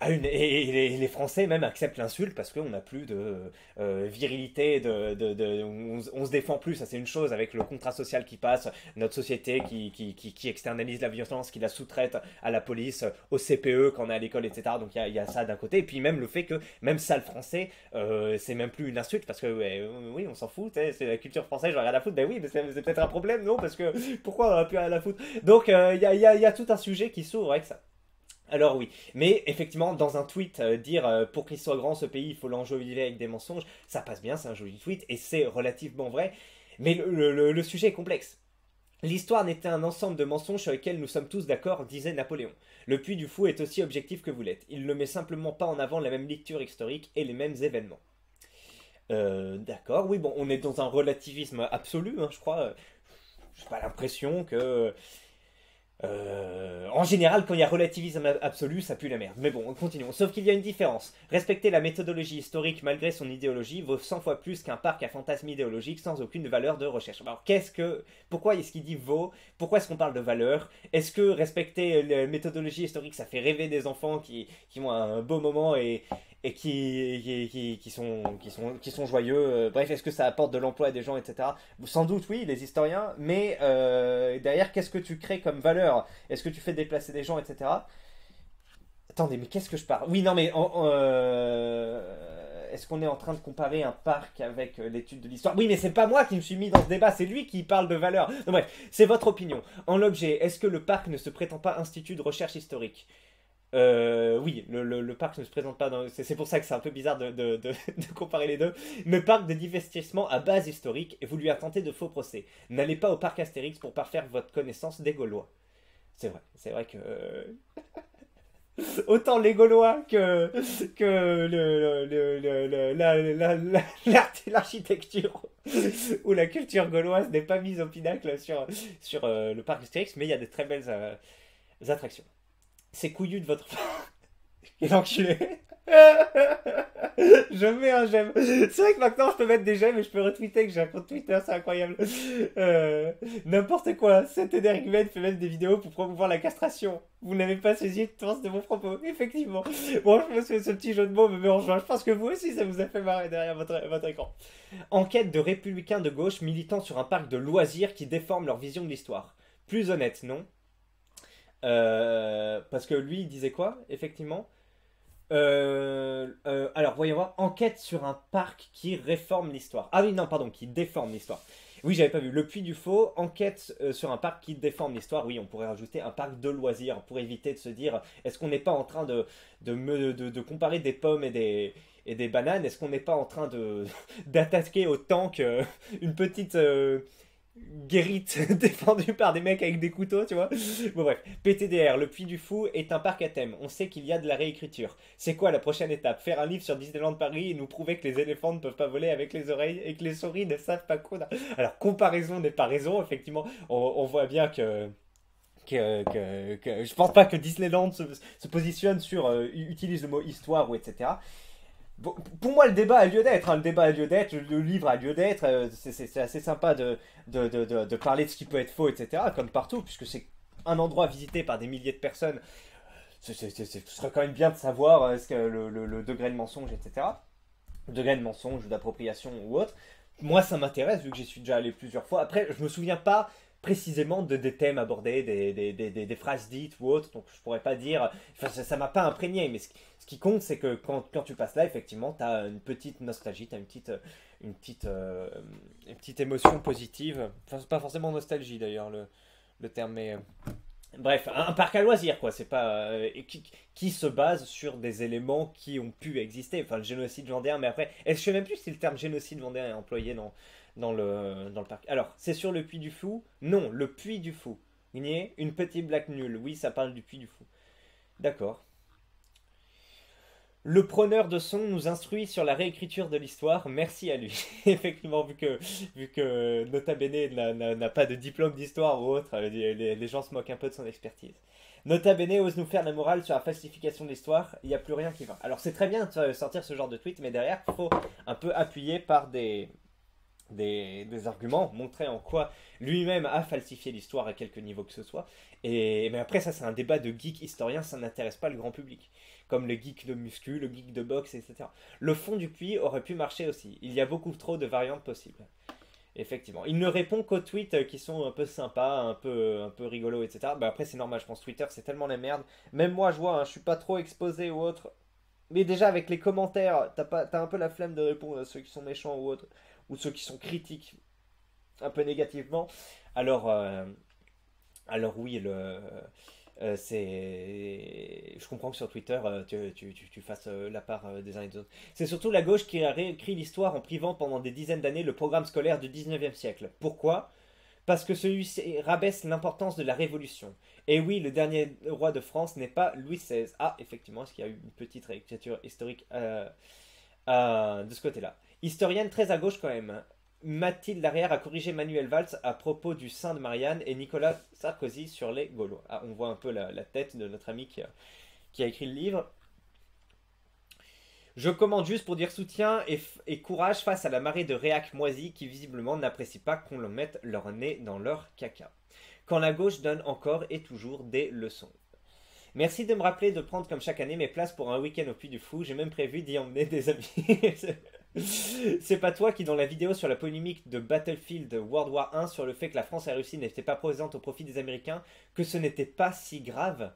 Et les Français même acceptent l'insulte parce qu'on n'a plus de virilité, on se défend plus, ça c'est une chose avec le contrat social qui passe, notre société qui externalise la violence, qui la sous-traite à la police, au CPE quand on est à l'école, etc. Donc il y a ça d'un côté, et puis même le fait que même sale français, c'est même plus une insulte parce que ouais, oui, on s'en fout, c'est la culture française, j'en ai rien à foutre, ben oui, mais c'est peut-être un problème, non? Parce que pourquoi on a plus rien à foutre? Donc il y a tout un sujet qui s'ouvre avec ça. Alors oui, mais effectivement, dans un tweet, dire pour qu'il soit grand ce pays, il faut l'enjoliver avec des mensonges, ça passe bien, c'est un joli tweet, et c'est relativement vrai, mais le sujet est complexe. L'histoire n'était un ensemble de mensonges sur lesquels nous sommes tous d'accord, disait Napoléon. Le Puy du Fou est aussi objectif que vous l'êtes. Il ne met simplement pas en avant la même lecture historique et les mêmes événements. D'accord, oui, bon, on est dans un relativisme absolu, hein, je crois. J'ai pas l'impression que en général, quand il y a relativisme absolu, ça pue la merde. Mais bon, continuons. Sauf qu'il y a une différence. Respecter la méthodologie historique malgré son idéologie vaut 100 fois plus qu'un parc à fantasmes idéologiques sans aucune valeur de recherche. Alors, pourquoi est-ce qu'il dit vaut? Pourquoi est-ce qu'on parle de valeur? Est-ce que respecter la méthodologie historique, ça fait rêver des enfants qui ont un beau moment et qui sont joyeux? Bref, est-ce que ça apporte de l'emploi à des gens, etc. Sans doute, oui, les historiens, mais derrière, qu'est-ce que tu crées comme valeur? Est-ce que tu fais déplacer des gens, etc. Attendez, mais qu'est-ce que je parle? Oui, non, mais est-ce qu'on est en train de comparer un parc avec l'étude de l'histoire? Oui, mais c'est pas moi qui me suis mis dans ce débat, c'est lui qui parle de valeur. Non, bref, c'est votre opinion. En l'objet, est-ce que le parc ne se prétend pas institut de recherche historique? Oui, le parc ne se présente pas dans... C'est pour ça que c'est un peu bizarre de comparer les deux. Mais parc de divertissement à base historique, et vous lui intentez de faux procès. N'allez pas au parc Astérix pour parfaire votre connaissance des Gaulois. C'est vrai que... autant les Gaulois que l'architecture ou la culture gauloise n'est pas mise au pinacle sur le parc Astérix, mais il y a de très belles attractions. C'est couillu de votre part. Quel enculé. Je mets un j'aime. C'est vrai que maintenant je peux mettre des j'aime et je peux retweeter que j'ai un compte Twitter, c'est incroyable. N'importe quoi. Cet énergumène fait même des vidéos pour promouvoir la castration. Vous n'avez pas saisi le sens de mon propos. Effectivement. Bon, je pense que ce petit jeu de mots me met en joie. Je pense que vous aussi ça vous a fait marrer derrière votre écran. Enquête de républicains de gauche militant sur un parc de loisirs qui déforment leur vision de l'histoire. Plus honnête, non? Parce que lui, il disait quoi, effectivement? Alors, voyons voir. Enquête sur un parc qui réforme l'histoire. Ah oui, non, pardon, qui déforme l'histoire. Oui, j'avais pas vu. Le Puy du Faux, enquête sur un parc qui déforme l'histoire. Oui, on pourrait rajouter un parc de loisirs pour éviter de se dire est-ce qu'on n'est pas en train de comparer des pommes et des bananes? Est-ce qu'on n'est pas en train d'attaquer autant qu'une petite guérite défendue par des mecs avec des couteaux, tu vois. Bon bref, PTDR, le Puy du Fou est un parc à thème. On sait qu'il y a de la réécriture. C'est quoi la prochaine étape? Faire un livre sur Disneyland Paris et nous prouver que les éléphants ne peuvent pas voler avec les oreilles et que les souris ne savent pas quoi. Alors, comparaison n'est pas raison, effectivement. On voit bien que je pense pas que Disneyland se positionne sur utilise le mot histoire ou etc. Bon, pour moi, le débat a lieu d'être. Hein. Le débat a lieu d'être, le livre a lieu d'être. C'est assez sympa de parler de ce qui peut être faux, etc. Comme partout, puisque c'est un endroit visité par des milliers de personnes. Ce serait quand même bien de savoir est-ce que le degré de mensonge, etc. Le degré de mensonge, d'appropriation ou autre. Moi, ça m'intéresse, vu que j'y suis déjà allé plusieurs fois. Après, je me souviens pas précisément des thèmes abordés, des phrases dites ou autres, donc je pourrais pas dire, enfin ça m'a pas imprégné, mais ce qui compte c'est que quand tu passes là, effectivement, tu as une petite nostalgie, tu as une petite, une petite émotion positive, enfin c'est pas forcément nostalgie d'ailleurs le terme, mais bref, un parc à loisirs, quoi. C'est pas qui se base sur des éléments qui ont pu exister. Enfin, le génocide vendéen, mais après, je sais même plus si le terme génocide vendéen est employé dans le parc. Alors, c'est sur le Puy du Fou? Non, le Puy du Fou. Il y est une petite blague nulle. Oui, ça parle du Puy du Fou. D'accord. Le preneur de son nous instruit sur la réécriture de l'histoire. Merci à lui. Effectivement, vu que Nota Bene n'a pas de diplôme d'histoire ou autre, les gens se moquent un peu de son expertise. Nota Bene ose nous faire la morale sur la falsification de l'histoire. Il n'y a plus rien qui va. Alors c'est très bien de sortir ce genre de tweet, mais derrière, il faut un peu appuyer par des arguments, montrer en quoi lui-même a falsifié l'histoire à quelque niveau que ce soit. Mais après, ça, c'est un débat de geek historien, ça n'intéresse pas le grand public. Comme le geek de muscu, le geek de boxe, etc. Le fond du puits aurait pu marcher aussi. Il y a beaucoup trop de variantes possibles. Effectivement. Il ne répond qu'aux tweets qui sont un peu sympas, un peu rigolos, etc. Bah après, c'est normal, je pense. Twitter, c'est tellement la merde. Même moi, je vois, hein, je suis pas trop exposé ou autre. Mais déjà, avec les commentaires, t'as un peu la flemme de répondre à ceux qui sont méchants ou autres, ou ceux qui sont critiques un peu négativement. Alors, alors oui, je comprends que sur Twitter, tu fasses la part des uns et des autres. C'est surtout la gauche qui a réécrit l'histoire en privant pendant des dizaines d'années le programme scolaire du 19e siècle. Pourquoi? Parce que celui-ci rabaisse l'importance de la Révolution. Et oui, le dernier roi de France n'est pas Louis XVI. Ah, effectivement, est-ce qu'il y a eu une petite réécriture historique de ce côté-là? Historienne très à gauche quand même, hein. Mathilde Larrière a corrigé Manuel Valls à propos du Saint de Marianne et Nicolas Sarkozy sur les Gaulois. Ah, on voit un peu la tête de notre ami qui a écrit le livre. Je commande juste pour dire soutien et courage face à la marée de réacs moisis qui visiblement n'apprécient pas qu'on leur mette leur nez dans leur caca. Quand la gauche donne encore et toujours des leçons. Merci de me rappeler de prendre comme chaque année mes places pour un week-end au Puy du Fou. J'ai même prévu d'y emmener des amis. C'est pas toi qui, dans la vidéo sur la polémique de Battlefield World War 1 sur le fait que la France et la Russie n'étaient pas présentes au profit des Américains, que ce n'était pas si grave?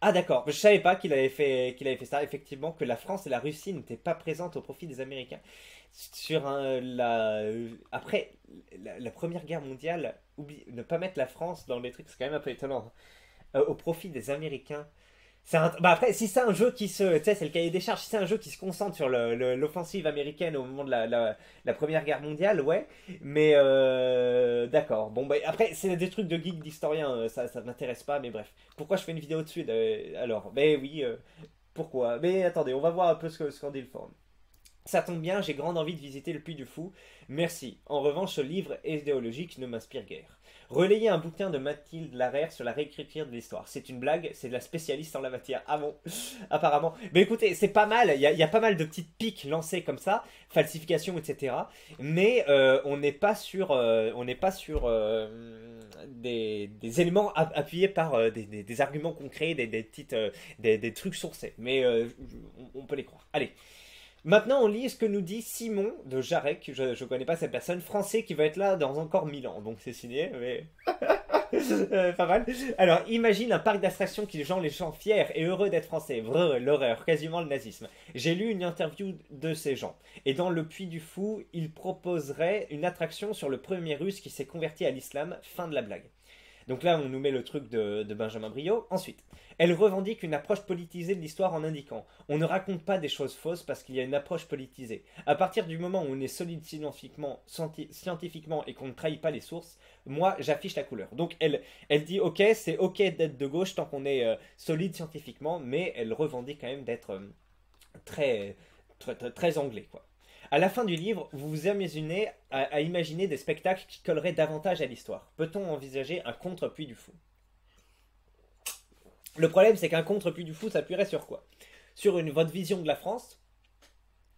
Ah d'accord, je savais pas qu'il avait fait ça, effectivement, que la France et la Russie n'étaient pas présentes au profit des Américains. Après, la Première Guerre mondiale, ne pas mettre la France dans les trucs, c'est quand même un peu étonnant. Au profit des Américains. Bah après, si c'est un jeu qui se. Tu sais, c'est le cahier des charges. Si c'est un jeu qui se concentre sur l'offensive américaine au moment de la Première Guerre mondiale, ouais. Mais d'accord. Bon, bah après, c'est des trucs de geek d'historien. Ça m'intéresse pas, mais bref. Pourquoi je fais une vidéo dessus alors? Ben oui, pourquoi? Mais attendez, on va voir un peu ce qu'en dit le forum. Ça tombe bien, j'ai grande envie de visiter le Puy du Fou. Merci. En revanche, ce livre idéologique ne m'inspire guère. Relayer un bouquin de Mathilde Larère sur la réécriture de l'histoire. C'est une blague, c'est de la spécialiste en la matière. Ah bon? Apparemment. Mais écoutez, c'est pas mal, il y a pas mal de petites piques lancées comme ça, falsification, etc. Mais on n'est pas sur des éléments appuyés par des arguments concrets, des trucs sourcés. Mais on peut les croire. Allez. Maintenant, on lit ce que nous dit Simon de Jarec. Je ne connais pas cette personne, français qui va être là dans encore 1000 ans. Donc c'est signé, mais pas mal. Alors, imagine un parc d'attractions qui rend les gens fiers et heureux d'être français. Vrr, l'horreur, quasiment le nazisme. J'ai lu une interview de ces gens. Et dans le Puy du Fou, ils proposeraient une attraction sur le premier russe qui s'est converti à l'islam. Fin de la blague. Donc là, on nous met le truc de Benjamin Briot. Ensuite, elle revendique une approche politisée de l'histoire en indiquant: on ne raconte pas des choses fausses parce qu'il y a une approche politisée. À partir du moment où on est solide scientifiquement et qu'on ne trahit pas les sources, moi, j'affiche la couleur. Donc elle dit: ok, c'est ok d'être de gauche tant qu'on est solide scientifiquement, mais elle revendique quand même d'être très, très, très, très anglais, quoi. À la fin du livre, vous vous amusez à imaginer des spectacles qui colleraient davantage à l'histoire. Peut-on envisager un contre-Puy du Fou? Le problème, c'est qu'un contre-Puy du Fou, ça s'appuierait sur quoi? Sur votre vision de la France,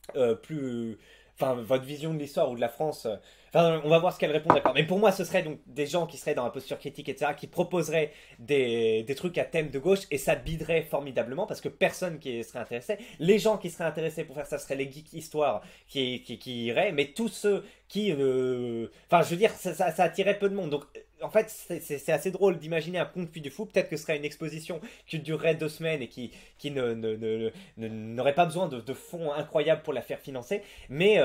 enfin, votre vision de l'histoire ou de la France. Enfin, on va voir ce qu'elle répond, d'accord. Mais pour moi, ce serait donc des gens qui seraient dans la posture critique, etc., qui proposeraient des trucs à thème de gauche, et ça biderait formidablement parce que personne qui serait intéressé. Les gens qui seraient intéressés pour faire ça seraient les geeks histoire qui iraient, mais tous ceux qui. Enfin, je veux dire, ça attirait peu de monde. Donc, en fait, c'est assez drôle d'imaginer un conte Puy du Fou. Peut-être que ce serait une exposition qui durerait 2 semaines et qui n'aurait pas besoin de fonds incroyables pour la faire financer. Mais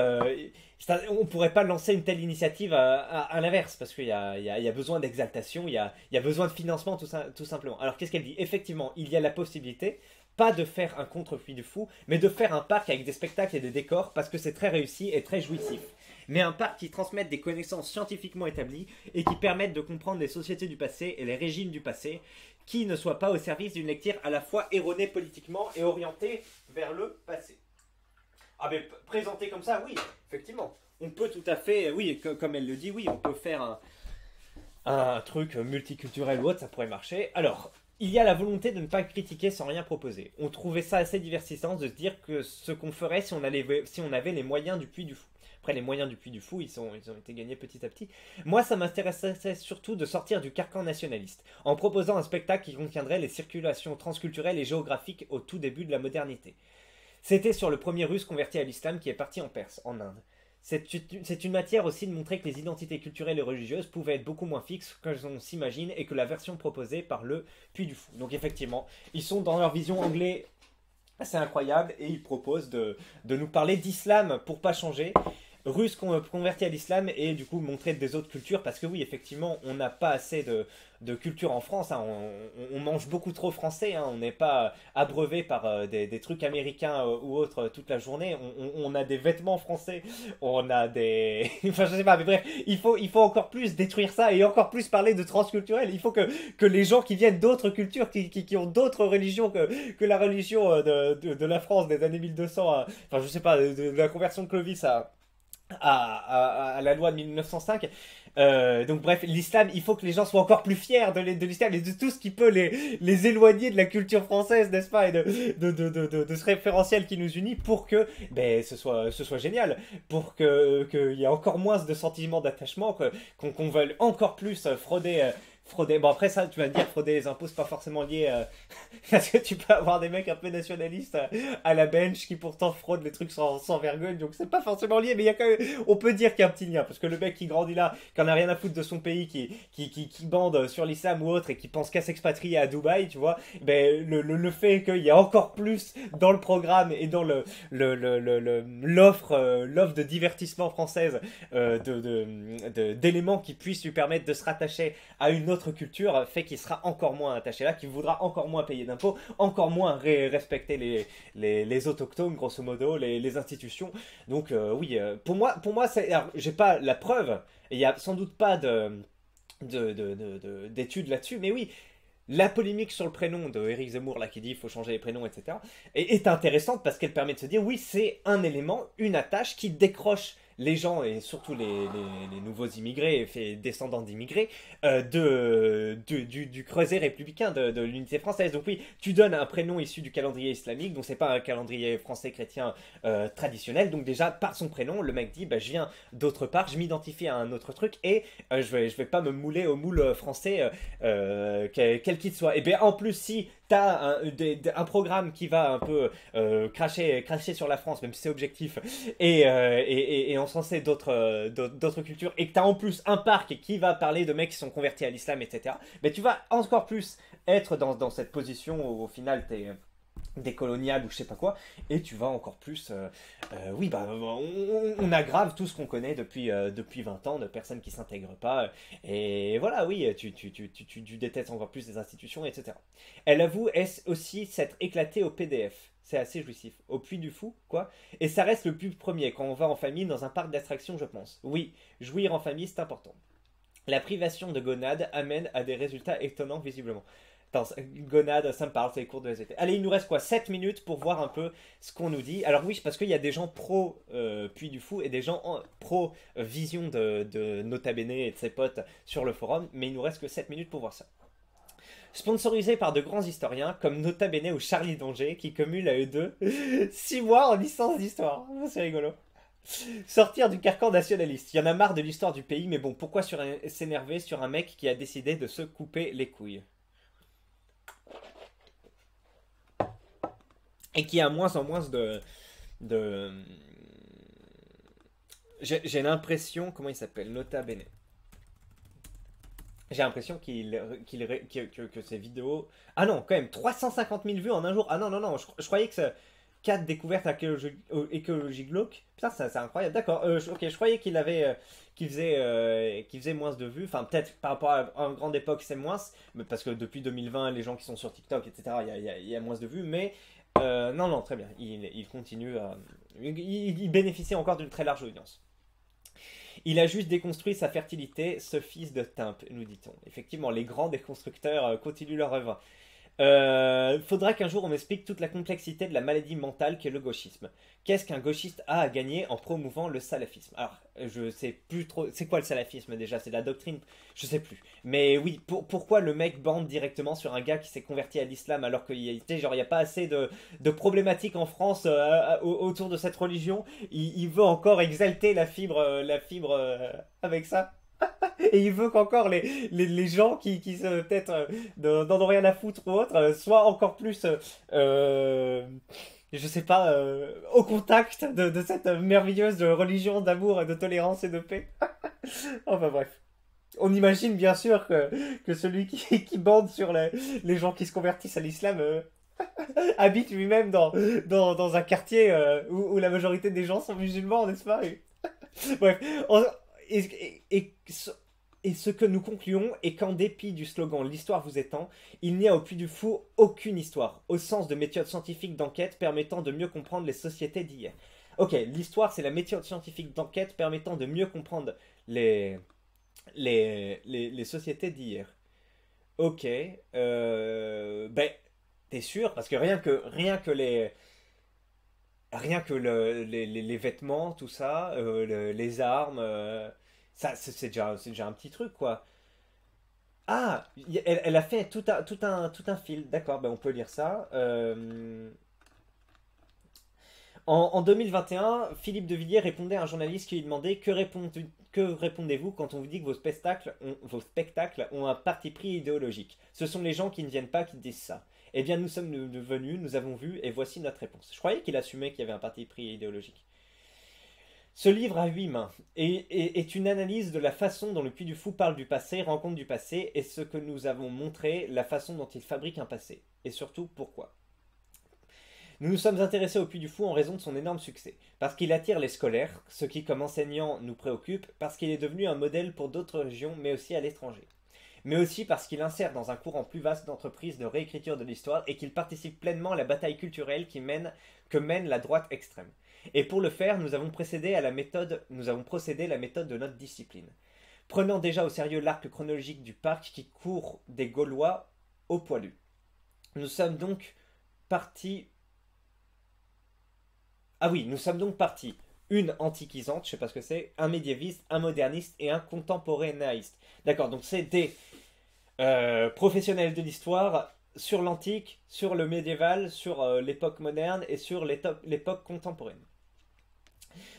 on pourrait pas lancer une telle initiative à l'inverse, parce qu'il y a besoin d'exaltation, il y a besoin de financement tout simplement. Alors qu'est-ce qu'elle dit? Effectivement, il y a la possibilité, pas de faire un contre Puy du Fou, mais de faire un parc avec des spectacles et des décors, parce que c'est très réussi et très jouissif. Mais un parc qui transmette des connaissances scientifiquement établies et qui permette de comprendre les sociétés du passé et les régimes du passé, qui ne soit pas au service d'une lecture à la fois erronée politiquement et orientée vers le passé. Ah mais présenté comme ça, oui, effectivement. On peut tout à fait, oui, comme elle le dit, oui, on peut faire un truc multiculturel ou autre, ça pourrait marcher. Alors, il y a la volonté de ne pas critiquer sans rien proposer. On trouvait ça assez divertissant de se dire que ce qu'on ferait si on avait les moyens du Puy du Fou. Après, les moyens du Puy du Fou, ils ont été gagnés petit à petit. Moi, ça m'intéressait surtout de sortir du carcan nationaliste, en proposant un spectacle qui contiendrait les circulations transculturelles et géographiques au tout début de la modernité. C'était sur le premier russe converti à l'islam qui est parti en Perse, en Inde. C'est une matière aussi de montrer que les identités culturelles et religieuses pouvaient être beaucoup moins fixes que l'on s'imagine et que la version proposée par le Puy du Fou. Donc effectivement, ils sont dans leur vision anglaise assez incroyable et ils proposent de nous parler d'islam pour pas changer. Russe converti à l'islam et du coup montrer des autres cultures parce que oui effectivement on n'a pas assez de culture en France, hein. On mange beaucoup trop français, hein. On n'est pas abreuvé par des trucs américains ou autres toute la journée, on a des vêtements français, on a des... enfin je sais pas mais bref, il faut encore plus détruire ça et encore plus parler de transculturel, il faut que les gens qui viennent d'autres cultures, qui ont d'autres religions que la religion de la France des années 1200, enfin je sais pas, de la conversion de Clovis à la loi de 1905. Donc bref, l'islam, il faut que les gens soient encore plus fiers de l'islam et de tout ce qui peut les éloigner de la culture française, n'est-ce pas, et de ce référentiel qui nous unit pour que ce soit génial, pour qu'il y ait encore moins de sentiments d'attachement, qu'on veuille encore plus frauder. Bon après ça, tu vas me dire frauder les impôts, c'est pas forcément lié parce que tu peux avoir des mecs un peu nationalistes à la bench qui pourtant fraudent les trucs sans vergogne, donc c'est pas forcément lié, mais il y a quand même, on peut dire qu'il y a un petit lien, parce que le mec qui grandit là, qui en a rien à foutre de son pays, qui bande sur l'islam ou autre et qui pense qu'à s'expatrier à Dubaï, tu vois, le fait qu'il y a encore plus dans le programme et dans l'offre de divertissement française d'éléments qui puissent lui permettre de se rattacher à une autre culture fait qu'il sera encore moins attaché là, qu'il voudra encore moins payer d'impôts, encore moins respecter les autochtones, grosso modo, les institutions. Donc oui, pour moi j'ai pas la preuve, et il y a sans doute pas d'études là-dessus, mais oui, la polémique sur le prénom de Éric Zemmour, là, qui dit qu'il faut changer les prénoms, etc., est intéressante parce qu'elle permet de se dire, oui, c'est un élément, une attache qui décroche les gens, et surtout les nouveaux immigrés, descendants d'immigrés, du creuset républicain de l'unité française. Donc oui, tu donnes un prénom issu du calendrier islamique, donc c'est pas un calendrier français chrétien traditionnel, donc déjà, par son prénom, le mec dit, je viens d'autre part, je m'identifie à un autre truc, et je vais pas me mouler au moule français, quel qu'il soit. Et bien en plus, si t'as un programme qui va un peu cracher sur la France, même si c'est objectif, et encenser d'autres cultures, et que t'as en plus un parc qui va parler de mecs qui sont convertis à l'islam, etc., mais tu vas encore plus être dans cette position où au final t'es décolonial ou je sais pas quoi, et tu vas encore plus oui on aggrave tout ce qu'on connaît depuis 20 ans de personnes qui s'intègrent pas, et voilà, oui, tu détestes encore plus les institutions, etc. Elle avoue aussi s'être éclatée au PDF. C'est assez jouissif. Au Puy du Fou, quoi. Et ça reste le plus premier quand on va en famille dans un parc d'attractions, je pense. Oui, jouir en famille, c'est important. La privation de gonade amène à des résultats étonnants, visiblement. Attends, gonade, ça me parle, c'est les cours de SVT. Allez, il nous reste quoi, 7 minutes pour voir un peu ce qu'on nous dit. Alors oui, parce qu'il y a des gens pro Puy du Fou et des gens pro vision de Nota Bene et de ses potes sur le forum, mais il nous reste que 7 minutes pour voir ça. Sponsorisé par de grands historiens comme Nota Bene ou Charlie Donger, qui cumulent à eux deux 6 mois en licence d'histoire. C'est rigolo. Sortir du carcan nationaliste. Il y en a marre de l'histoire du pays, mais bon, pourquoi s'énerver sur un mec qui a décidé de se couper les couilles et qui a moins en moins de... J'ai l'impression... Comment il s'appelle? Nota Bene. J'ai l'impression que ces vidéos... Ah non, quand même, 350 000 vues en un jour. Ah non, non, non, je croyais que ça... 4 découvertes écologie glauque. Putain, c'est incroyable. D'accord, ok, je croyais qu'il faisait moins de vues. Enfin, peut-être par rapport à une grande époque, c'est moins. Mais parce que depuis 2020, les gens qui sont sur TikTok, etc., il y a moins de vues. Mais non, non, très bien. Il continue à... il bénéficie encore d'une très large audience. Il a juste déconstruit sa fertilité, ce fils de Timp, nous dit-on. Effectivement, les grands déconstructeurs continuent leur œuvre. Faudra qu'un jour on m'explique toute la complexité de la maladie mentale qu'est le gauchisme. Qu'est-ce qu'un gauchiste a à gagner en promouvant le salafisme? Alors, je sais plus trop. C'est quoi le salafisme déjà? C'est de la doctrine? Je sais plus. Mais oui, pourquoi le mec bande directement sur un gars qui s'est converti à l'islam alors qu'il y a, genre, il y a pas assez de problématiques en France autour de cette religion? Il veut encore exalter la fibre avec ça? Et il veut qu'encore les gens qui se peut-être n'en ont rien à foutre ou autre soient encore plus, je sais pas, au contact de cette merveilleuse religion d'amour, de tolérance et de paix. Enfin bref. On imagine bien sûr que celui qui bande sur les gens qui se convertissent à l'islam habite lui-même dans un quartier où la majorité des gens sont musulmans, n'est-ce pas? Bref, et ce que nous concluons est qu'en dépit du slogan «L'histoire vous étend», il n'y a au Puy du Fou aucune histoire, au sens de méthode scientifique d'enquête permettant de mieux comprendre les sociétés d'hier. Ok, l'histoire c'est la méthode scientifique d'enquête permettant de mieux comprendre les, les sociétés d'hier. Ok, ben, t'es sûr? Parce que rien que les vêtements, tout ça, les armes, ça, c'est déjà un petit truc, quoi. Ah, elle a fait tout un fil. D'accord, ben on peut lire ça. En 2021, Philippe de Villiers répondait à un journaliste qui lui demandait que répondez-vous quand on vous dit que vos spectacles ont un parti pris idéologique? Ce sont les gens qui ne viennent pas qui disent ça. Eh bien, nous sommes venus, nous avons vu, et voici notre réponse. Je croyais qu'il assumait qu'il y avait un parti pris idéologique. Ce livre à 8 mains est une analyse de la façon dont le Puy du Fou parle du passé, rencontre du passé, et ce que nous avons montré, la façon dont il fabrique un passé. Et surtout, pourquoi. Nous nous sommes intéressés au Puy du Fou en raison de son énorme succès. Parce qu'il attire les scolaires, ce qui comme enseignant nous préoccupe, parce qu'il est devenu un modèle pour d'autres régions, mais aussi à l'étranger. Mais aussi parce qu'il insère dans un courant plus vaste d'entreprises de réécriture de l'histoire et qu'il participe pleinement à la bataille culturelle que mène la droite extrême. Et pour le faire, nous avons procédé à la méthode de notre discipline. Prenant déjà au sérieux l'arc chronologique du parc qui court des Gaulois au Poilu. Nous sommes donc partis. Ah oui, nous sommes donc partis. Une antiquisante, je sais pas ce que c'est, un médiéviste, un moderniste et un contemporanéiste. D'accord, donc c'est des professionnels de l'histoire sur l'antique, sur le médiéval, sur l'époque moderne et sur l'époque contemporaine.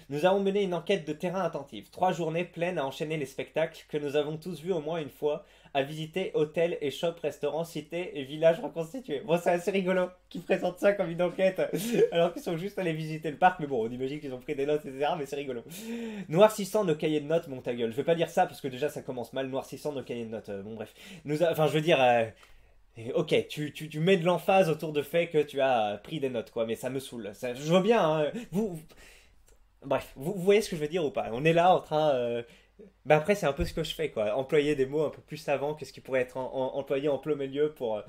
Nous avons mené une enquête de terrain attentive. 3 journées pleines à enchaîner les spectacles que nous avons tous vus au moins une fois, à visiter hôtels et shops, restaurants, cités et villages reconstitués. Bon, c'est assez rigolo qu'ils présentent ça comme une enquête, alors qu'ils sont juste allés visiter le parc. Mais bon, on imagine qu'ils ont pris des notes, etc. Mais c'est rigolo. Noircissant nos cahiers de notes, mon ta gueule. Je vais pas dire ça parce que déjà ça commence mal. Noircissant nos cahiers de notes. Bon, bref. Enfin, je veux dire. Ok, tu mets de l'emphase autour de fait que tu as pris des notes, quoi, mais ça me saoule. Je veux bien, hein. Bref, vous voyez ce que je veux dire ou pas? On est là en train. Bah après, c'est un peu ce que je fais, quoi. Employer des mots un peu plus savants que ce qui pourrait être employé en plein milieu pour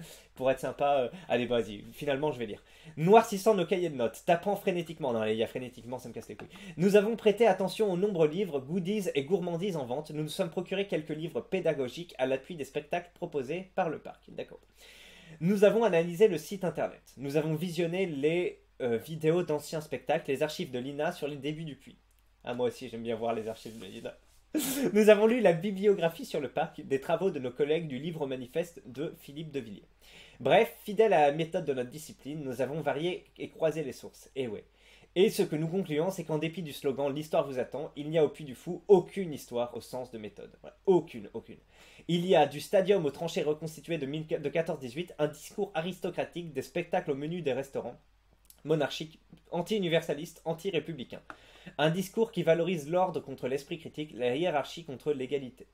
être sympa. Allez, vas-y, finalement, je vais lire. Noircissant nos cahiers de notes, tapant frénétiquement. Non, il y a frénétiquement, ça me casse les couilles. Nous avons prêté attention aux nombreux livres, goodies et gourmandises en vente. Nous nous sommes procurés quelques livres pédagogiques à l'appui des spectacles proposés par le parc. D'accord. Nous avons analysé le site internet. Nous avons visionné les vidéos d'anciens spectacles, les archives de l'INA sur les débuts du puits. Ah, moi aussi, j'aime bien voir les archives de l'INA. Nous avons lu la bibliographie sur le parc, des travaux de nos collègues du livre manifeste de Philippe de Villiers. Bref, fidèle à la méthode de notre discipline, nous avons varié et croisé les sources. Et ouais. Et ce que nous concluons, c'est qu'en dépit du slogan «L'histoire vous attend», il n'y a au Puy du Fou aucune histoire au sens de méthode. Voilà. Aucune. Il y a du stadium aux tranchées reconstituées de 14-18, un discours aristocratique, des spectacles au menu des restaurants, monarchiques, anti-universalistes, anti-républicains. Un discours qui valorise l'ordre contre l'esprit critique, la hiérarchie contre l'égalité.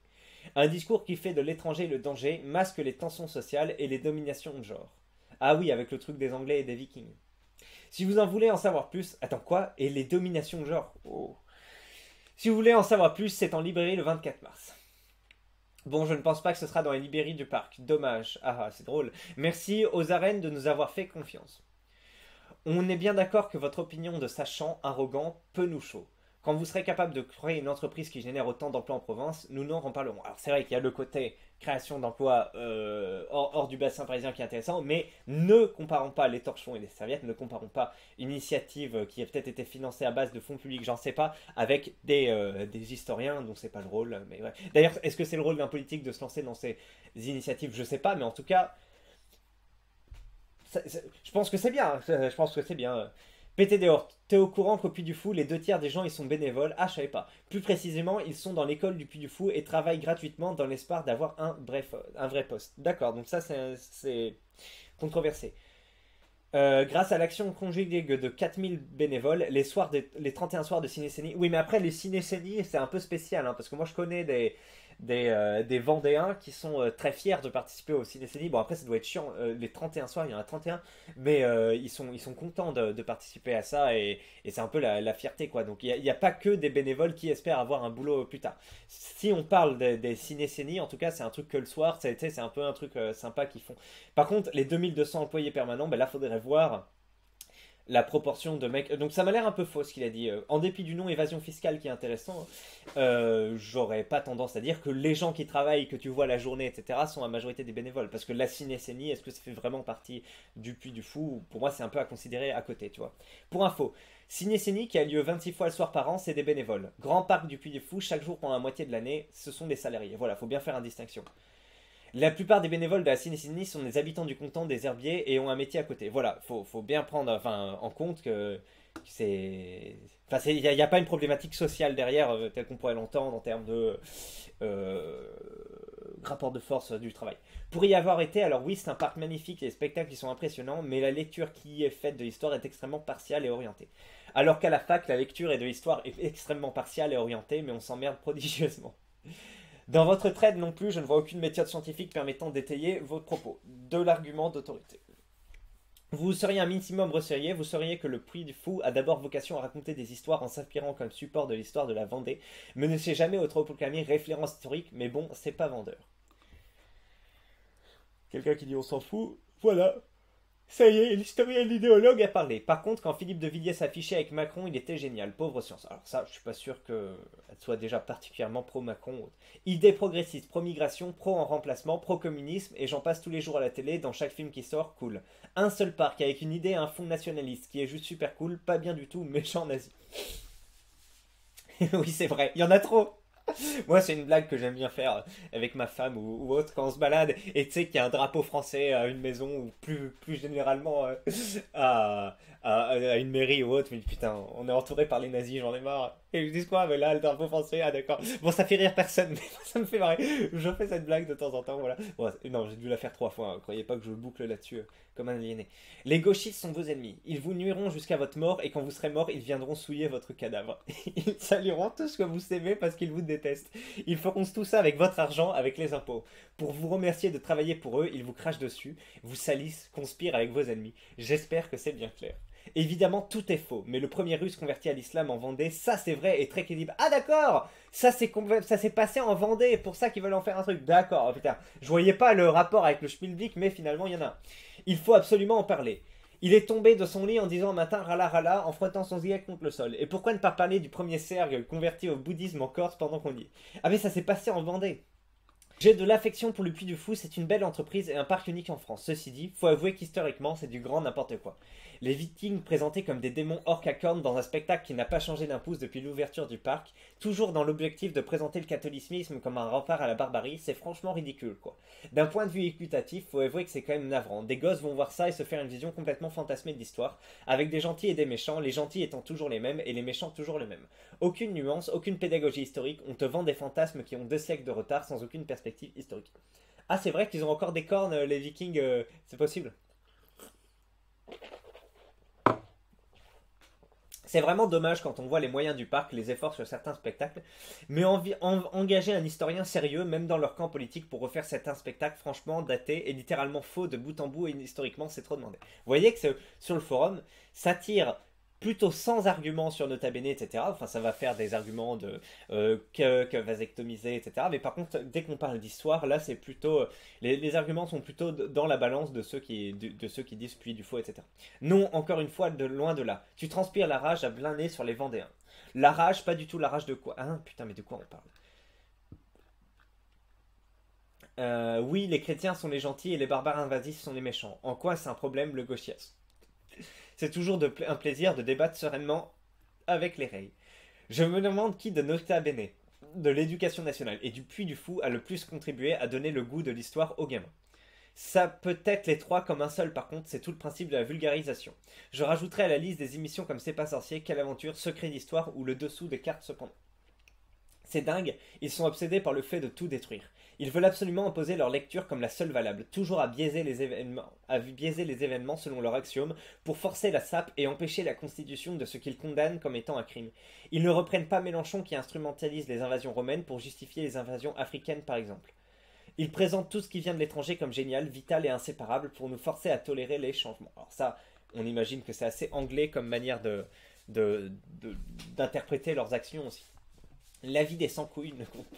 Un discours qui fait de l'étranger le danger, masque les tensions sociales et les dominations de genre. Ah oui, avec le truc des Anglais et des Vikings. Si vous en voulez en savoir plus... Attends, quoi? Et les dominations de genre? Oh. Si vous voulez en savoir plus, c'est en librairie le 24 mars. Bon, je ne pense pas que ce sera dans les librairies du parc. Dommage. Ah, c'est drôle. Merci aux arènes de nous avoir fait confiance. On est bien d'accord que votre opinion de sachant, arrogant, peu nous chaud. Quand vous serez capable de créer une entreprise qui génère autant d'emplois en province, nous n'en reparlerons. Alors c'est vrai qu'il y a le côté création d'emplois hors du bassin parisien qui est intéressant, mais ne comparons pas les torchons et les serviettes, ne comparons pas une initiative qui a peut-être été financée à base de fonds publics, j'en sais pas, avec des historiens dont c'est pas le rôle. Mais ouais. D'ailleurs, est-ce que c'est le rôle d'un politique de se lancer dans ces initiatives? Je sais pas, mais en tout cas, je pense que c'est bien. Je pense que c'est bien. PT dehors, t'es au courant qu'au Puy du Fou, les 2 tiers des gens ils sont bénévoles? Ah, je savais pas. Plus précisément, ils sont dans l'école du Puy du Fou et travaillent gratuitement dans l'espoir d'avoir un vrai poste. D'accord, donc ça c'est controversé. Grâce à l'action conjuguée de 4000 bénévoles, les 31 soirs de Cinécénie. Oui, mais après, les Cinécénies, c'est un peu spécial, hein, parce que moi, je connais des Vendéens qui sont très fiers de participer au Cinécénie. Bon, après, ça doit être chiant. Les 31 soirs, il y en a 31, mais ils sont contents de participer à ça, et c'est un peu la fierté, quoi. Donc, il n'y a pas que des bénévoles qui espèrent avoir un boulot plus tard. Si on parle des Cinécénies, en tout cas, c'est un truc que le soir, c'est un peu un truc sympa qu'ils font. Par contre, les 2200 employés permanents, ben là, faudrait voir la proportion de mecs. Donc ça m'a l'air un peu faux ce qu'il a dit. En dépit du nom évasion fiscale qui est intéressant, j'aurais pas tendance à dire que les gens qui travaillent, que tu vois la journée, etc., sont la majorité des bénévoles. Parce que la cinécénie, est-ce que ça fait vraiment partie du Puy du Fou? Pour moi, c'est un peu à considérer à côté, tu vois. Pour info, cinécénie qui a lieu 26 fois le soir par an, c'est des bénévoles. Grand parc du Puy du Fou, chaque jour pendant la moitié de l'année, ce sont des salariés. Voilà, faut bien faire une distinction. La plupart des bénévoles de la Cinécénie sont des habitants du canton des Herbiers et ont un métier à côté. Voilà, faut bien prendre en compte que c'est. Enfin, il n'y a pas une problématique sociale derrière, telle qu'on pourrait l'entendre en termes de euh, rapport de force du travail. Pour y avoir été, alors oui, c'est un parc magnifique, les spectacles qui sont impressionnants, mais la lecture qui y est faite de l'histoire est extrêmement partiale et orientée. Alors qu'à la fac, la lecture et de l'histoire est extrêmement partiale et orientée, mais on s'emmerde prodigieusement. Dans votre trade non plus, je ne vois aucune méthode scientifique permettant d'étayer vos propos. De l'argument d'autorité. Vous seriez un minimum resserrier, vous sauriez que le Puy du Fou a d'abord vocation à raconter des histoires en s'inspirant comme support de l'histoire de la Vendée, mais ne s'est jamais autoproclamé référence historique, mais bon, c'est pas vendeur. Quelqu'un qui dit on s'en fout, voilà. Ça y est, l'historien et l'idéologue a parlé. Par contre, quand Philippe de Villiers s'affichait avec Macron, il était génial. Pauvre science. Alors ça, je suis pas sûr qu'elle soit déjà particulièrement pro-Macron. Idées progressistes, pro-migration, pro-en remplacement, pro-communisme, et j'en passe tous les jours à la télé, dans chaque film qui sort, cool. Un seul parc avec une idée et un fond nationaliste, qui est juste super cool, pas bien du tout, méchant nazi. Oui, c'est vrai, il y en a trop. Moi, c'est une blague que j'aime bien faire avec ma femme ou autre quand on se balade et tu sais qu'il y a un drapeau français à une maison ou plus généralement à une mairie ou autre. Mais putain, on est entouré par les nazis, j'en ai marre. Et ils disent quoi? Mais là, le drapeau français, ah d'accord. Bon, ça fait rire personne, mais ça me fait marrer. Je fais cette blague de temps en temps, voilà. Bon, non, j'ai dû la faire 3 fois, hein. Croyez pas que je boucle là-dessus comme un aliéné. Les gauchistes sont vos ennemis. Ils vous nuiront jusqu'à votre mort et quand vous serez mort, ils viendront souiller votre cadavre. Ils salueront tout ce que vous aimez parce qu'ils vous détestent. Ils feront tout ça avec votre argent, avec les impôts. Pour vous remercier de travailler pour eux, ils vous crachent dessus, vous salissent, conspirent avec vos ennemis. J'espère que c'est bien clair. Évidemment, tout est faux, mais le premier russe converti à l'islam en Vendée, ça c'est vrai et très crédible. Ah d'accord, ça s'est passé en Vendée, pour ça qu'ils veulent en faire un truc. D'accord, oh, putain, je voyais pas le rapport avec le Schmilblick, mais finalement il y en a. Il faut absolument en parler. Il est tombé de son lit en disant un matin rala rala en frottant son zilet contre le sol. Et pourquoi ne pas parler du premier Sergue converti au bouddhisme en Corse pendant qu'on y est? Ah mais ça s'est passé en Vendée. J'ai de l'affection pour le Puy du Fou, c'est une belle entreprise et un parc unique en France. Ceci dit, faut avouer qu'historiquement, c'est du grand n'importe quoi. Les Vikings présentés comme des démons orques à cornes dans un spectacle qui n'a pas changé d'un pouce depuis l'ouverture du parc, toujours dans l'objectif de présenter le catholicisme comme un rempart à la barbarie, c'est franchement ridicule quoi. D'un point de vue équitatif, faut avouer que c'est quand même navrant. Des gosses vont voir ça et se faire une vision complètement fantasmée de l'histoire, avec des gentils et des méchants, les gentils étant toujours les mêmes et les méchants toujours les mêmes. Aucune nuance, aucune pédagogie historique, on te vend des fantasmes qui ont 2 siècles de retard sans aucune perspective historique. Ah c'est vrai qu'ils ont encore des cornes les Vikings, c'est possible. C'est vraiment dommage quand on voit les moyens du parc, les efforts sur certains spectacles, mais engager un historien sérieux, même dans leur camp politique, pour refaire certains spectacles franchement datés et littéralement faux de bout en bout et historiquement, c'est trop demandé. Vous voyez que sur le forum, ça tire plutôt sans arguments sur Nota Bene, etc. Enfin, ça va faire des arguments de que vasectomiser, etc. Mais par contre, dès qu'on parle d'histoire, là, c'est plutôt les arguments sont plutôt dans la balance de ceux qui disent puis du faux, etc. Non, encore une fois, de loin de là. Tu transpires la rage à plein nez sur les Vendéens. La rage, pas du tout la rage de quoi. Ah putain, mais de quoi on parle? Oui, les chrétiens sont les gentils et les barbares invasifs sont les méchants. En quoi c'est un problème le gauchias? C'est toujours un plaisir de débattre sereinement avec les reilles. Je me demande qui de Nota Bene, de l'éducation nationale et du Puy du Fou a le plus contribué à donner le goût de l'histoire aux gamins. Ça peut être les trois comme un seul, par contre, c'est tout le principe de la vulgarisation. Je rajouterai à la liste des émissions comme C'est pas sorcier, Quelle aventure, Secret d'histoire ou le dessous des cartes cependant. C'est dingue, ils sont obsédés par le fait de tout détruire. Ils veulent absolument imposer leur lecture comme la seule valable, toujours à biaiser les événements selon leur axiome, pour forcer la sape et empêcher la constitution de ce qu'ils condamnent comme étant un crime. Ils ne reprennent pas Mélenchon qui instrumentalise les invasions romaines pour justifier les invasions africaines par exemple. Ils présentent tout ce qui vient de l'étranger comme génial, vital et inséparable pour nous forcer à tolérer les changements. Alors ça, on imagine que c'est assez anglais comme manière d'interpréter leurs actions aussi. La vie des sans-couilles ne compte pas.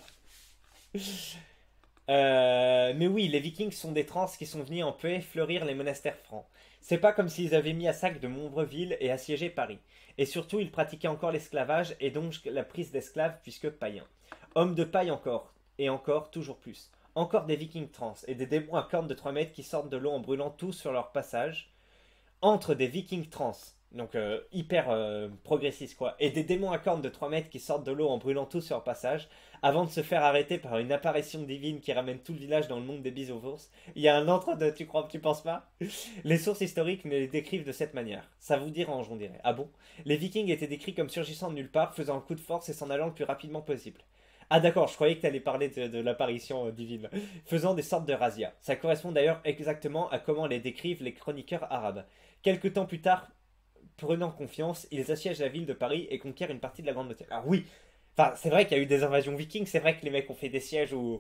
Mais oui, les Vikings sont des trans qui sont venus en paix fleurir les monastères francs. C'est pas comme s'ils avaient mis à sac de nombreuses villes et assiégé Paris. Et surtout, ils pratiquaient encore l'esclavage et donc la prise d'esclaves puisque païens. Hommes de paille encore, et encore, toujours plus. Encore des Vikings trans et des démons à cornes de 3 mètres qui sortent de l'eau en brûlant tout sur leur passage. Entre des Vikings trans, donc hyper progressistes quoi, et des démons à cornes de 3 mètres qui sortent de l'eau en brûlant tout sur leur passage, avant de se faire arrêter par une apparition divine qui ramène tout le village dans le monde des bisounours. Il y a un entre-deux, tu penses pas? Les sources historiques me les décrivent de cette manière. Ça vous dérange, on dirait. Ah bon? Les Vikings étaient décrits comme surgissant de nulle part, faisant un coup de force et s'en allant le plus rapidement possible. Ah d'accord, je croyais que tu allais parler de l'apparition divine. Faisant des sortes de razzias. Ça correspond d'ailleurs exactement à comment les décrivent les chroniqueurs arabes. Quelque temps plus tard, prenant confiance, ils assiègent la ville de Paris et conquièrent une partie de la Grande Bretagne. Alors oui, enfin, c'est vrai qu'il y a eu des invasions vikings, c'est vrai que les mecs ont fait des sièges oui,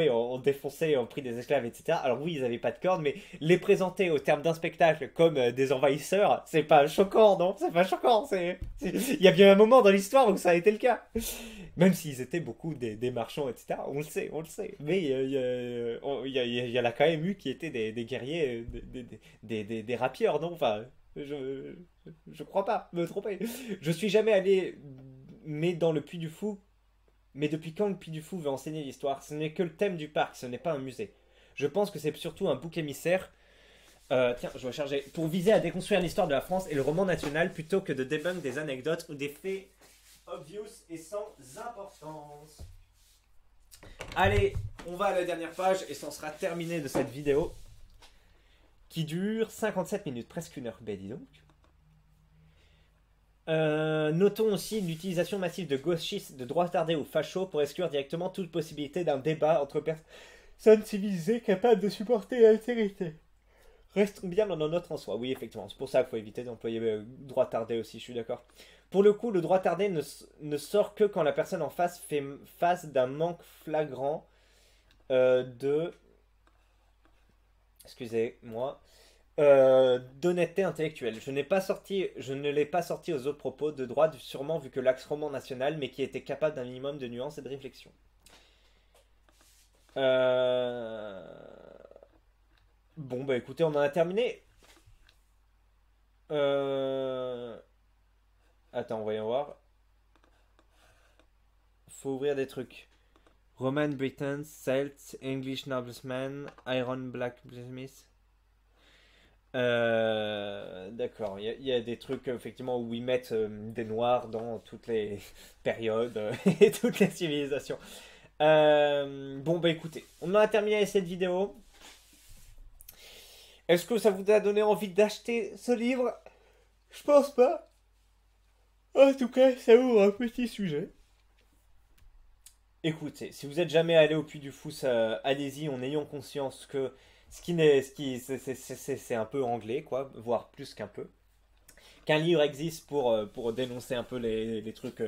ont défoncé, ont pris des esclaves, etc. Alors oui, ils n'avaient pas de cordes, mais les présenter au terme d'un spectacle comme des envahisseurs, c'est pas choquant, non? C'est pas choquant, il y a bien un moment dans l'histoire où ça a été le cas. Même s'ils étaient beaucoup des marchands, etc. On le sait, on le sait. Mais il y en a quand même eu qui étaient des guerriers, des rapieurs, non? Enfin, je crois pas, me tromper. Je suis jamais allé, mais dans le Puy du Fou. Mais depuis quand le Puy du Fou veut enseigner l'histoire? Ce n'est que le thème du parc, ce n'est pas un musée. Je pense que c'est surtout un bouc émissaire. Tiens, je vais charger. Pour viser à déconstruire l'histoire de la France et le roman national plutôt que de débunk des anecdotes ou des faits obvious et sans importance. Allez, on va à la dernière page et ça sera terminé de cette vidéo qui dure 57 minutes, presque une heure. Ben dis donc. Notons aussi l'utilisation massive de gauchistes, de droitards ou fachos pour exclure directement toute possibilité d'un débat entre personnes civilisées capables de supporter l'altérité. Restons bien dans notre en soi. Oui, effectivement, c'est pour ça qu'il faut éviter d'employer droit tardé aussi, je suis d'accord. Pour le coup, le droit tardé ne sort que quand la personne en face fait face d'un manque flagrant de... Excusez-moi. D'honnêteté intellectuelle. Je ne l'ai pas sorti aux autres propos de droite, sûrement vu que l'axe roman national, mais qui était capable d'un minimum de nuance et de réflexion. Bon, bah écoutez, on en a terminé. Attends, voyons voir. Faut ouvrir des trucs. Roman Britons, Celts, English Noblemen, Iron Blacksmith. D'accord, il y a des trucs effectivement où ils mettent des noirs dans toutes les périodes et toutes les civilisations. Bon, bah écoutez, on en a terminé avec cette vidéo. Est-ce que ça vous a donné envie d'acheter ce livre? Je pense pas. En tout cas, ça ouvre un petit sujet. Écoutez, si vous êtes jamais allé au Puy du Fou, allez-y en ayant conscience que c'est un peu anglais, quoi, voire plus qu'un peu. qu'un livre existe pour dénoncer un peu les trucs,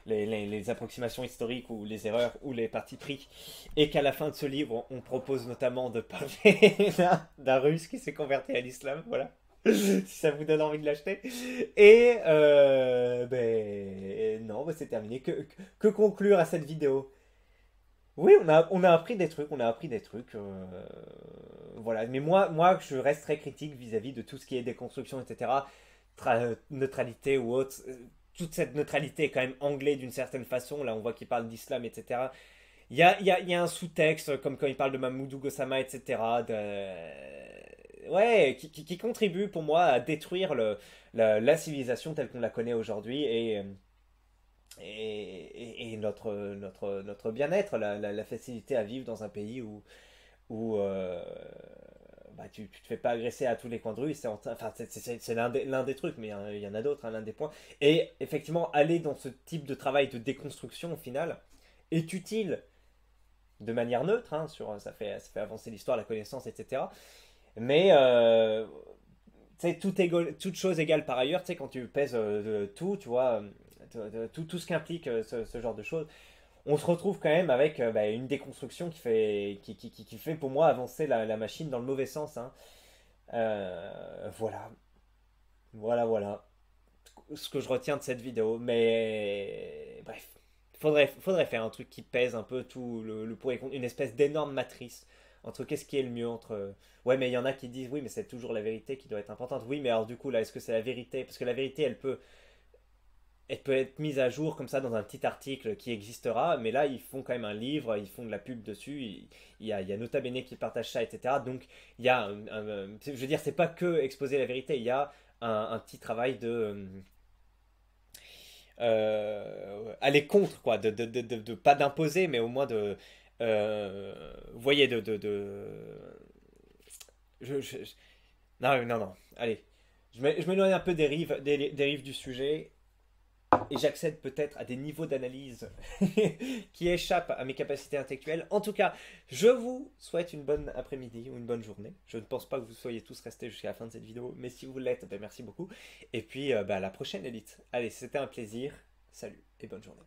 les approximations historiques ou les erreurs ou les partis pris, et qu'à la fin de ce livre, on propose notamment de parler d'un Russe qui s'est converti à l'islam, voilà. Si ça vous donne envie de l'acheter. Et ben non, ben, c'est terminé. Que conclure à cette vidéo? Oui, on a appris des trucs, on a appris des trucs. Voilà, mais moi, je reste très critique vis-à-vis de tout ce qui est déconstruction, etc. Neutralité ou autre. Toute cette neutralité est quand même anglais d'une certaine façon. Là, on voit qu'il parle d'islam, etc. Il y a un sous-texte, comme quand il parle de Mamoudou Gassama, etc. Ouais, qui contribue pour moi à détruire la civilisation telle qu'on la connaît aujourd'hui et notre bien-être, la facilité à vivre dans un pays où bah, tu te fais pas agresser à tous les coins de rue. Enfin, c'est l'un des trucs, mais il y en a d'autres, hein, l'un des points. Et effectivement, aller dans ce type de travail de déconstruction, au final, est utile de manière neutre, hein, ça fait avancer l'histoire, la connaissance, etc. Mais tu sais, toute chose égale par ailleurs, tu sais, quand tu pèses tout, tu vois, tout ce qu'implique ce genre de choses, on se retrouve quand même avec bah, une déconstruction qui fait pour moi avancer la machine dans le mauvais sens, hein. Voilà, voilà ce que je retiens de cette vidéo. Mais bref, faudrait faire un truc qui pèse un peu tout le pour et contre, une espèce d'énorme matrice entre qu'est-ce qui est le mieux entre. Ouais, mais il y en a qui disent oui, mais c'est toujours la vérité qui doit être importante. Oui, mais alors du coup, là, est-ce que c'est la vérité? Parce que la vérité, elle peut être mise à jour comme ça dans un petit article qui existera, mais là ils font quand même un livre, ils font de la pub dessus, il y a Nota Bene qui partage ça, etc. Donc il y a, je veux dire, c'est pas que exposer la vérité, il y a un petit travail de aller contre, quoi, de pas d'imposer, mais au moins vous voyez, je- non, non, non, allez, je m'éloigne un peu des rives du sujet et j'accède peut-être à des niveaux d'analyse qui échappent à mes capacités intellectuelles. En tout cas, je vous souhaite une bonne après-midi ou une bonne journée. Je ne pense pas que vous soyez tous restés jusqu'à la fin de cette vidéo, mais si vous l'êtes, ben merci beaucoup. Et puis, à la prochaine, Elite. Allez, c'était un plaisir. Salut et bonne journée.